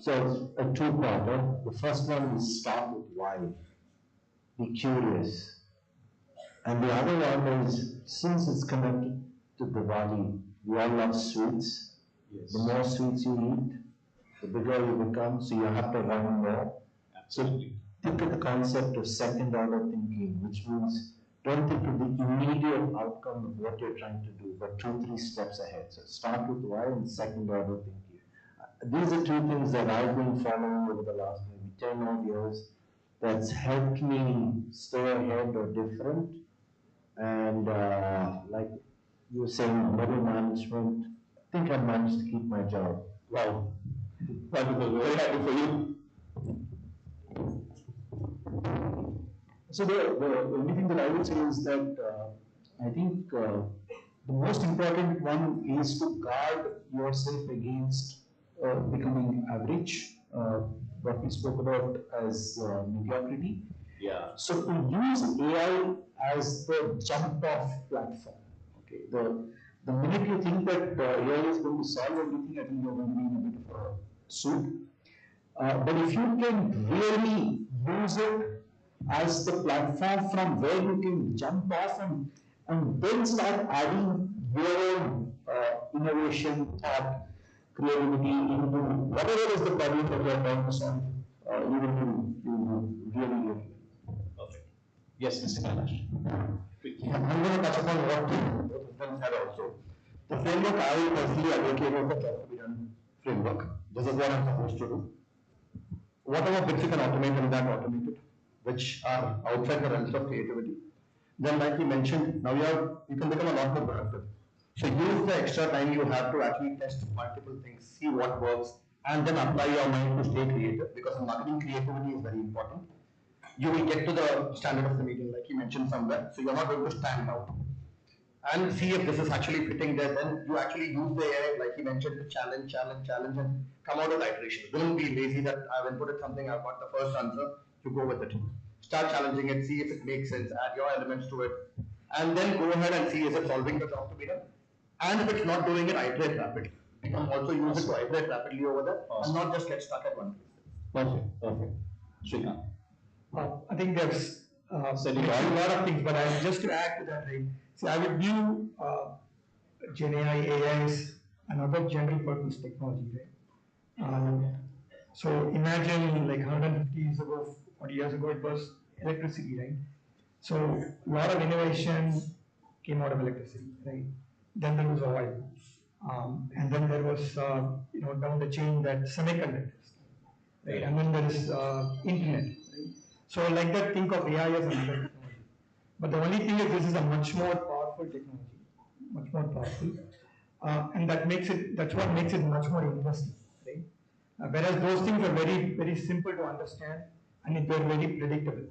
So it's a two-parter. The first one is start with why. Be curious. And the other one is, since it's connected to the body, we all love sweets. Yes. The more sweets you eat, the bigger you become, so you have to want more. Absolutely. So think of the concept of second order thinking, which means don't think of the immediate outcome of what you're trying to do, but 2-3 steps ahead. So start with why and second order thinking. These are two things that I've been following over the last maybe 10 odd years that's helped me stay ahead or different. And like you were saying, middle management, I think I managed to keep my job. Wow. Wonderful. Very happy for you. So the only thing that I would say is that I think the most important one is to guard yourself against becoming average, what we spoke about as mediocrity. Yeah. So to use AI as the jump-off platform. Okay. The minute you think that AI is going to solve everything, I think you're going to be in a bit of a soup. But if you can really use it as the platform from where you can jump off and then start adding your own innovation, thought, creativity into whatever is the problem that you are trying to solve, you will do really, really well. Perfect. Yes, Mr. Kailash. Quick. I'm going to touch upon what both of them said also. The framework I personally advocate is the Conclave framework. This is what I'm supposed to do. Whatever bits you can automate in that, automate it, which are outside the realms of creativity. Then, like you mentioned, now you can become a lot more productive. So use the extra time you have to actually test multiple things, see what works, and then apply your mind to stay creative, because in marketing creativity is very important. You will get to the standard of the meeting, like you mentioned somewhere, so you're not going to stand out. And see if this is actually fitting there, then you actually use the AI, like you mentioned, to challenge, and come out with iteration. Don't be lazy that I've inputted something, I've got the first answer, you go with it. Start challenging it, see if it makes sense, add your elements to it, and then go ahead and see is it solving the job to be done. And if it's not doing it, iterate rapidly. You can also use it to iterate rapidly over there, and not just get stuck at one place. Perfect. Shrikant. I think there's a lot of things, but just to add to that, right? So I would view Gen AI as another general purpose technology, right? So imagine like 150 years ago, 40 years ago, it was electricity, right? So a lot of innovation came out of electricity, right? Then there was oil, and then there was down the chain that semiconductors, right? And then there is internet, right? So like that, think of AI as another technology. But the only thing is, this is a much more powerful technology, much more powerful, and that's what makes it much more interesting, right? Whereas those things are very, very simple to understand, and it were very predictable.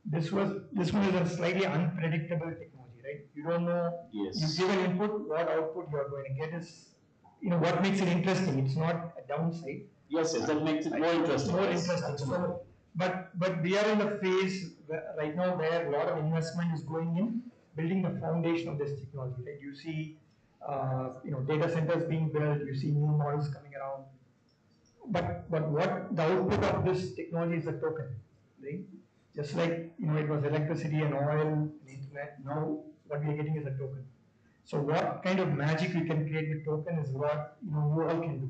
This one is a slightly unpredictable technology, right? You don't know. Yes. You give an input, what output you are going to get is, what makes it interesting. It's not a downside. Yes, that makes it more interesting. More interesting. So, but we are in the phase right now where a lot of investment is going in building the foundation of this technology. Right? You see, data centers being built. You see new models coming around. But what the output of this technology is a token, right? Just like it was electricity and oil and internet. Now what we are getting is a token. So what kind of magic we can create with token is what you all can do,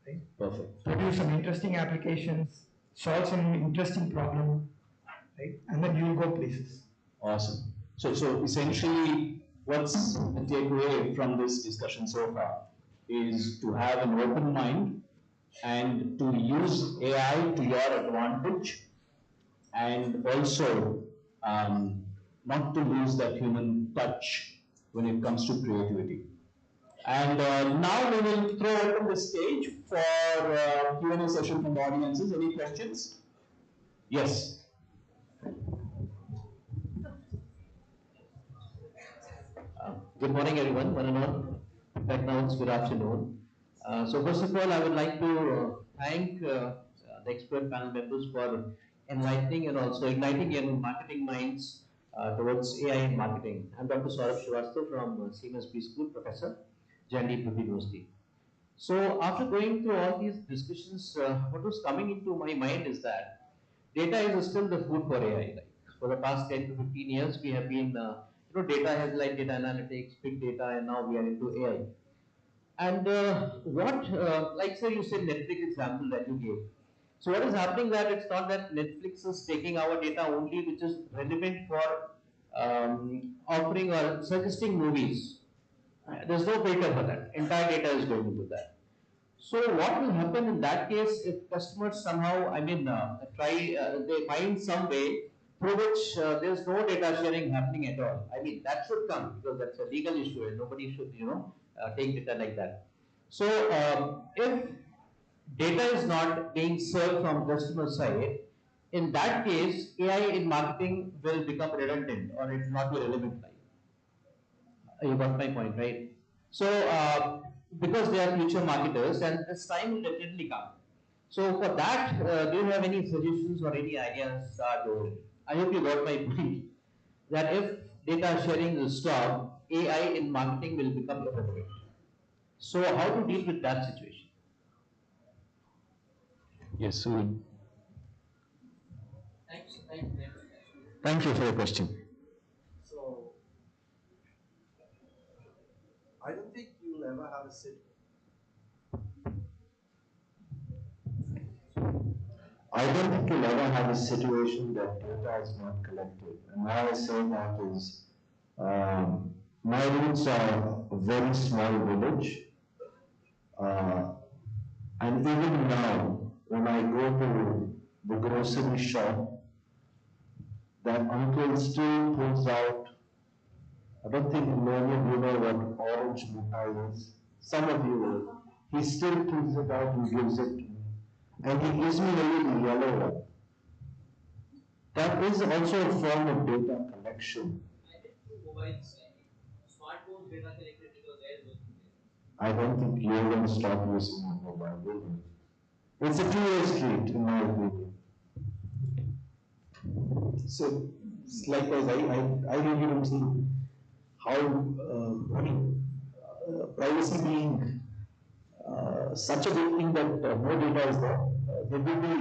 right? Perfect. Produce some interesting applications, solve some interesting problem, right? And then you will go places. Awesome. So essentially, what's the takeaway from this discussion so far is to have an open mind and to use AI to your advantage, and also not to lose that human touch when it comes to creativity. And now we will throw open the stage for Q&A session from the audiences. Any questions? Yes. Good morning, everyone. One and all. Right now it's good afternoon. So first of all, I would like to thank the expert panel members for enlightening and also igniting your marketing minds towards AI in marketing. I'm Dr. Saurabh Srivastava from Siemens B School, Professor, Jandip University. So after going through all these discussions, what was coming into my mind is that data is still the food for AI. Like for the past 10 to 15 years, we have been, data has like data analytics, big data, and now we are into AI. And like say you said Netflix example that you gave. So what is happening that it's not that Netflix is taking our data only, which is relevant for offering or suggesting movies. There's no filter for that. Entire data is going into that. So what will happen in that case if customers somehow, they find some way through which there's no data sharing happening at all. I mean, that should come because that's a legal issue and nobody should, take data like that. So if data is not being served from customer side, in that case, AI in marketing will become redundant or it will not be relevant. You got my point, right? So because they are future marketers and this time will definitely come. So for that, do you have any suggestions or any ideas? I hope you got my point. That if data sharing is stopped, AI in marketing will become irrelevant. So how to deal with that situation? Yes, Sue. Thank you for your question. So, I don't think you'll ever have a I don't think you'll ever have a situation that data is not collected. And why I say that is, My roots are a very small village, and even now, when I go to the grocery shop, that uncle still pulls out. I don't think many of you know what orange mithai is. Some of you will. He still pulls it out and gives it to me. And he gives me a little yellow one. That is also a form of data collection. I don't think you're going to stop using your mobile, will you? It's a two-way street, in my opinion. So, likewise, I really don't see how, privacy being such a big thing that no data is there. There will be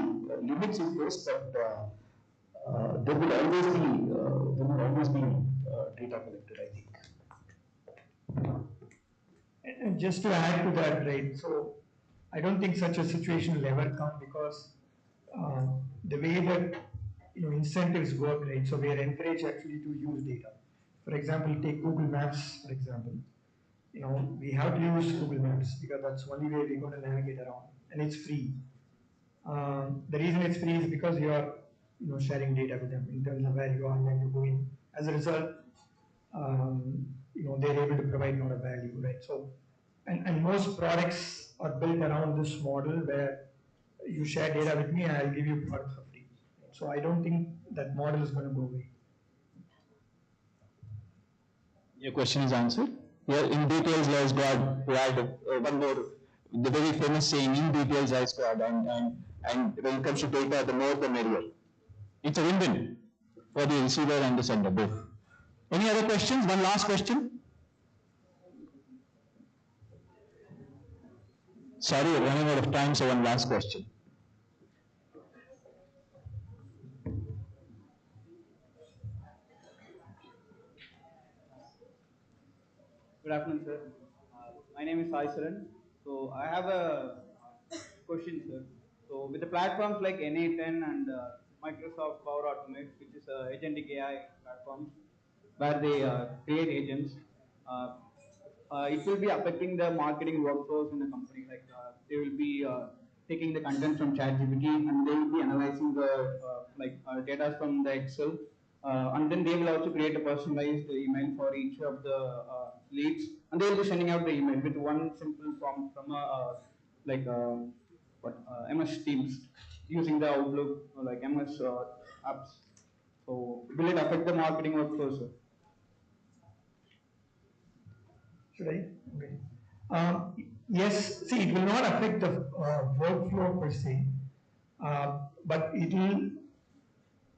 limits in place, but there will always be data collected, I think. And just to add to that, right, so I don't think such a situation will ever come because the way that incentives work, right, so we are encouraged actually to use data. For example, take Google Maps, for example. We have to use Google Maps because that's the only way we're going to navigate around, and it's free. The reason it's free is because you are sharing data with them in terms of where you are and when you go in. As a result, they're able to provide more value, right? So, and most products are built around this model where you share data with me and I'll give you product for free. So I don't think that model is going to go away. Your question is answered. Yeah, in details lies God. We had one more, the very famous saying, in details lies God, and when it comes to data, the more the merrier. It's a win-win for the receiver and the sender both. Any other questions? One last question. Sorry, we're running out of time, so one last question. Good afternoon, sir. My name is Sai Saran. So I have a question, sir. So with the platforms like NA10 and Microsoft Power Automate, which is agentic AI platforms, where they create agents, it will be affecting the marketing workflows in the company. Like they will be taking the content from ChatGPT and they will be analyzing the data from the Excel, and then they will also create a personalized email for each of the leads, and they will be sending out the email with one simple prompt from MS Teams using the Outlook or like MS apps. So will it affect the marketing workflow, sir? Should I? Okay. Yes, see, it will not affect the workflow per se, but it will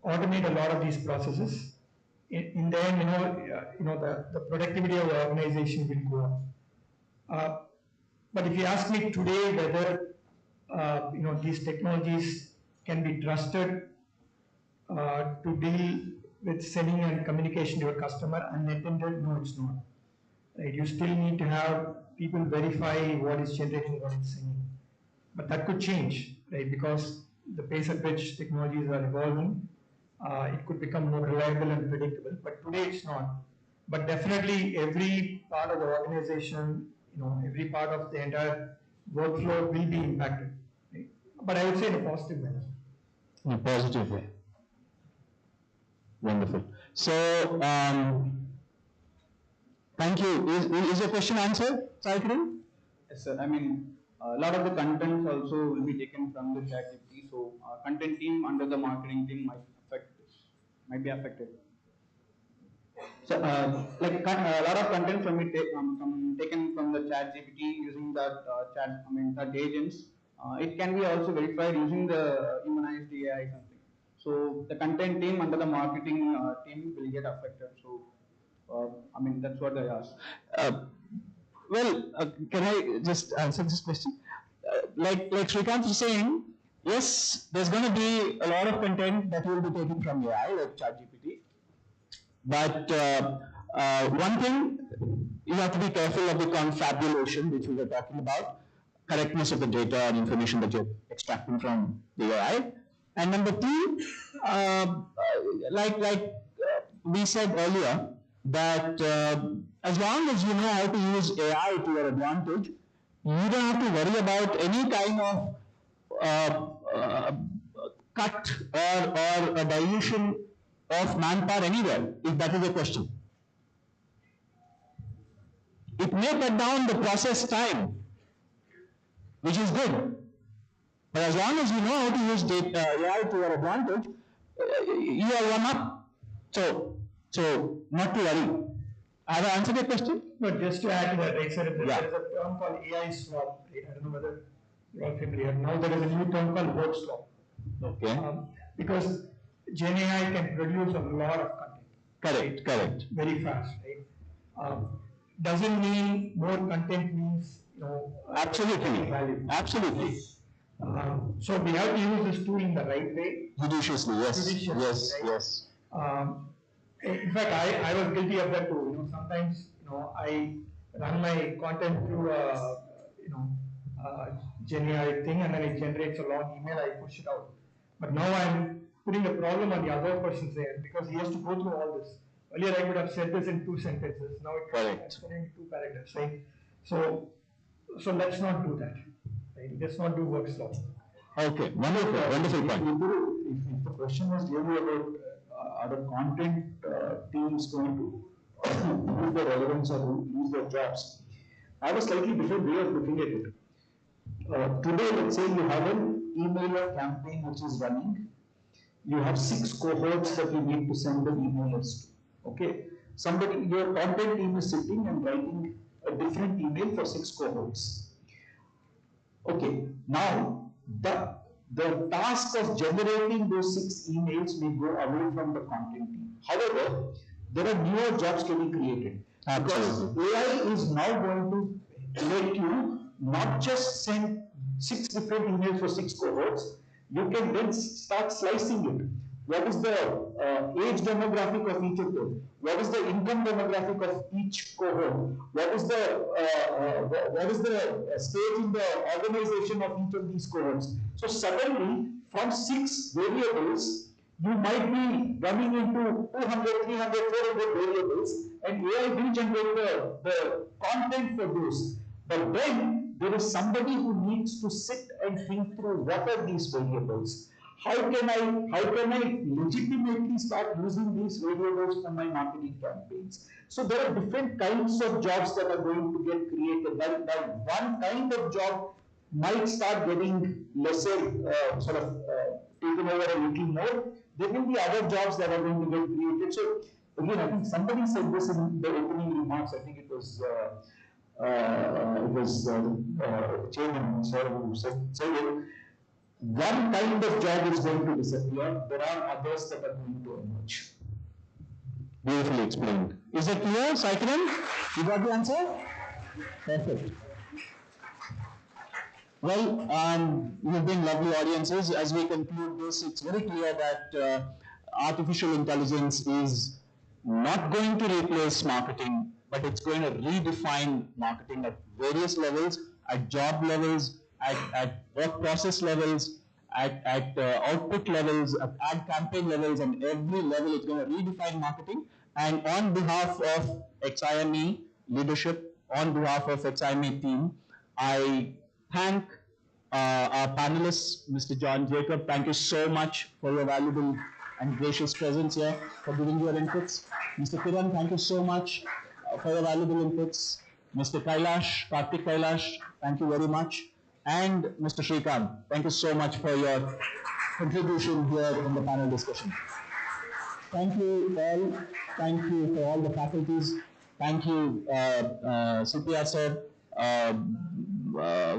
automate a lot of these processes. In the end, the productivity of the organization will go up. But if you ask me today whether these technologies can be trusted to deal with sending and communication to your customer unattended, no, it's not. Right? You still need to have people verify what is generating, what it's sending. But that could change, right? Because the pace at which technologies are evolving, it could become more reliable and predictable. But today it's not. But definitely every part of the organization, every part of the entire workflow will be impacted. Right? But I would say in a positive way. In a positive way. Wonderful. So, thank you. Is your question answered, Saikiran? Yes, sir. I mean, a lot of the contents also will be taken from the ChatGPT. So, content team under the marketing team might be affected. So, a lot of content from it taken from the ChatGPT using that that agents. It can be also verified using the humanized AI something. So, the content team under the marketing team will get affected. So, that's what I asked. Can I just answer this question? Like Srikanth is saying, yes, there's going to be a lot of content that will be taken from AI, like ChatGPT. But one thing, you have to be careful of the confabulation, which we were talking about, correctness of the data and information that you're extracting from the AI. And number two, we said earlier, that as long as you know how to use AI to your advantage, you don't have to worry about any kind of cut or a dilution of manpower anywhere, if that is a question. It may cut down the process time, which is good. But as long as you know how to use AI to your advantage, you are one up. So not to worry. Have I answered your question? No, just to add to that, right, sir, there is a term called AI swap, right? I don't know whether you're all familiar. Now there is a new term called word swap. Okay. Because Gen AI can produce a lot of content. Correct. Very fast, right? Doesn't mean more content means, Absolutely. value. Absolutely. So we have to use this tool in the right way. Judiciously, yes. Judiciously, Yes. In fact, I was guilty of that too. Sometimes, I run my content through Gen AI thing, and then it generates a long email. I push it out. But now I'm putting the problem on the other person's end because he has to go through all this. Earlier, I would have said this in 2 sentences. Now it's in 2 paragraphs, right? So let's not do that. Right? Let's not do work swap. Okay, wonderful point. If the question was really about are the content teams going to lose their relevance or lose their jobs, I have a slightly different way of looking at it. Today, let's say you have an emailer campaign which is running. You have 6 cohorts that you need to send the emailers to. Okay, your content team is sitting and writing a different email for 6 cohorts. Okay, now the task of generating those 6 emails may go away from the content team. However, there are newer jobs getting created. Absolutely. Because AI is now going to let you not just send 6 different emails for 6 cohorts, you can then start slicing it. What is the age demographic of each of them? What is the income demographic of each cohort? What is the stage in the organization of each of these cohorts? So suddenly, from 6 variables, you might be running into 200, 300, 400 variables, and AI will generate the content for those. But then there is somebody who needs to sit and think through what are these variables. How can I legitimately start using these variables for my marketing campaigns? So there are different kinds of jobs that are going to get created. While one kind of job might start getting lesser, taken over a little more, there will be other jobs that are going to get created. So again, I think somebody said this in the opening remarks. I think it was chairman sir who said it. One kind of job is going to disappear. There are others that are going to emerge. Beautifully explained. Is it clear, Saikiran? You got the answer? Perfect. Well, you've been lovely audiences. As we conclude this, it's very clear that artificial intelligence is not going to replace marketing, but it's going to redefine marketing at various levels, at job levels, at work process levels, at output levels, at ad campaign levels, and every level it's going to redefine marketing. And on behalf of XIME leadership, on behalf of XIME team, I thank our panelists, Mr. John Jacob. Thank you so much for your valuable and gracious presence here, for giving your inputs. Mr. Kiran, thank you so much for your valuable inputs. Mr. Kartik Kailash, thank you very much. And Mr. Shrikant, thank you so much for your contribution here in the panel discussion. Thank you all. Thank you for all the faculties. Thank you, Supriya sir,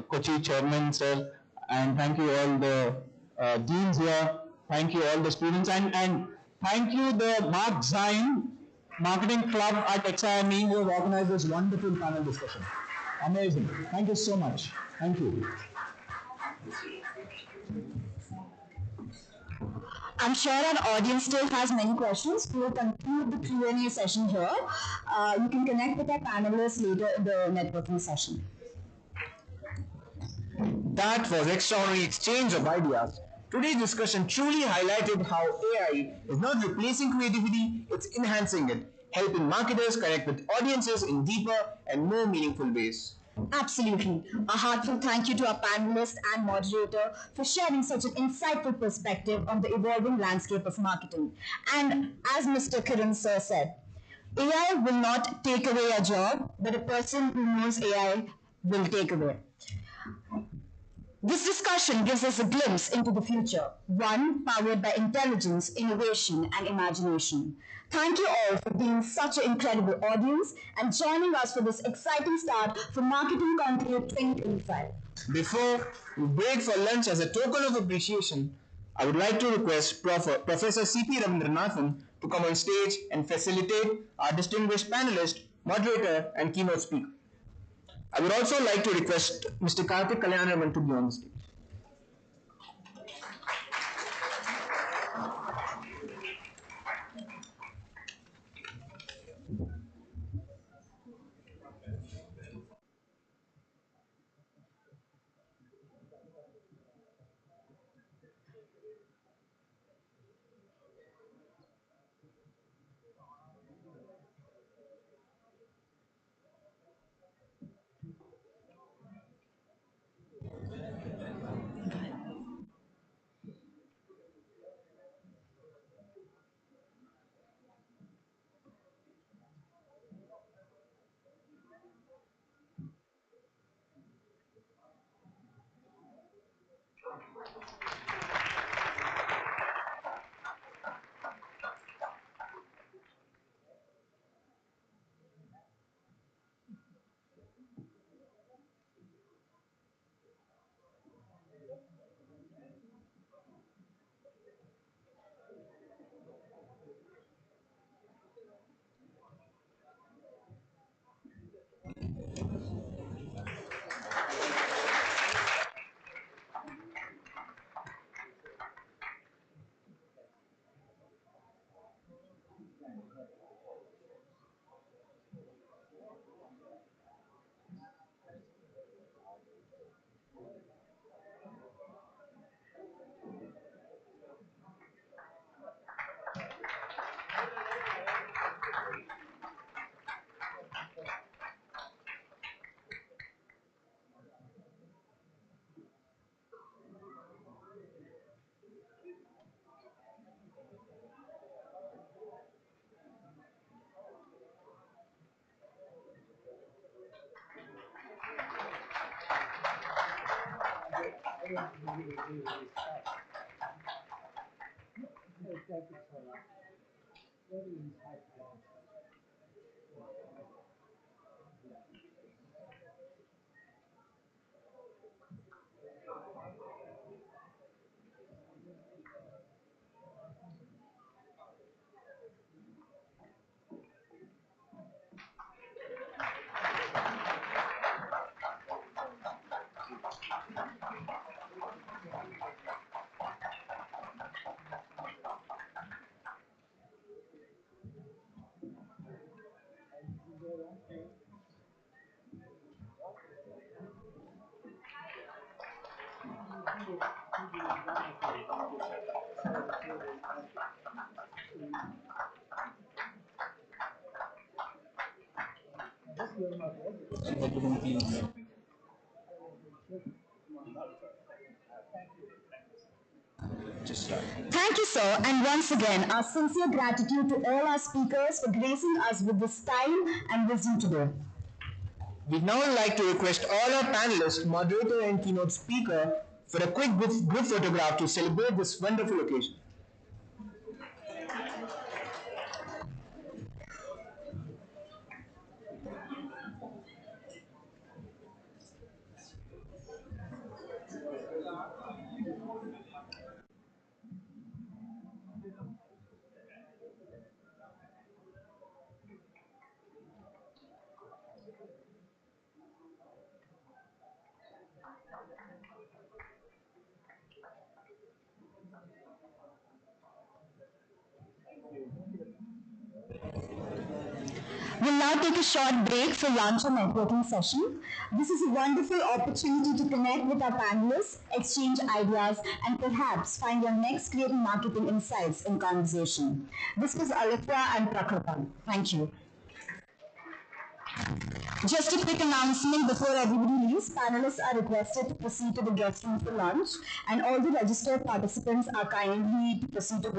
Kochi chairman sir, and thank you all the deans here. Thank you all the students, and thank you the Mark Zine Marketing Club at XIME who have organized this wonderful panel discussion. Amazing. Thank you so much. Thank you. I'm sure our audience still has many questions. We'll conclude the Q&A session here. You can connect with our panelists later in the networking session. That was extraordinary exchange of ideas. Today's discussion truly highlighted how AI is not replacing creativity, it's enhancing it. helping marketers connect with audiences in deeper and more meaningful ways. Absolutely. A heartfelt thank you to our panelist and moderator for sharing such an insightful perspective on the evolving landscape of marketing. And as Mr. Kiran Sir said, AI will not take away a job, but a person who knows AI will take away. This discussion gives us a glimpse into the future, one powered by intelligence, innovation, and imagination. Thank you all for being such an incredible audience and joining us for this exciting start for Marketing Conclave 2025. Before we break for lunch as a token of appreciation, I would like to request Professor C.P. Rabindranathan to come on stage and facilitate our distinguished panelist, moderator, and keynote speaker. I would also like to request Mr. Karthik Kalyanaman to be on the stage. Thank you, sir, and once again, our sincere gratitude to all our speakers for gracing us with this time and wisdom today. We'd now like to request all our panelists, moderator, and keynote speaker for a quick group photograph to celebrate this wonderful occasion. will now take a short break for lunch or networking session. This is a wonderful opportunity to connect with our panelists, exchange ideas, and perhaps find your next creative marketing insights in conversation. This was Alitra and Prakrita. Thank you. Just a quick announcement before everybody leaves. Panelists are requested to proceed to the guest room for lunch, and all the registered participants are kindly to proceed to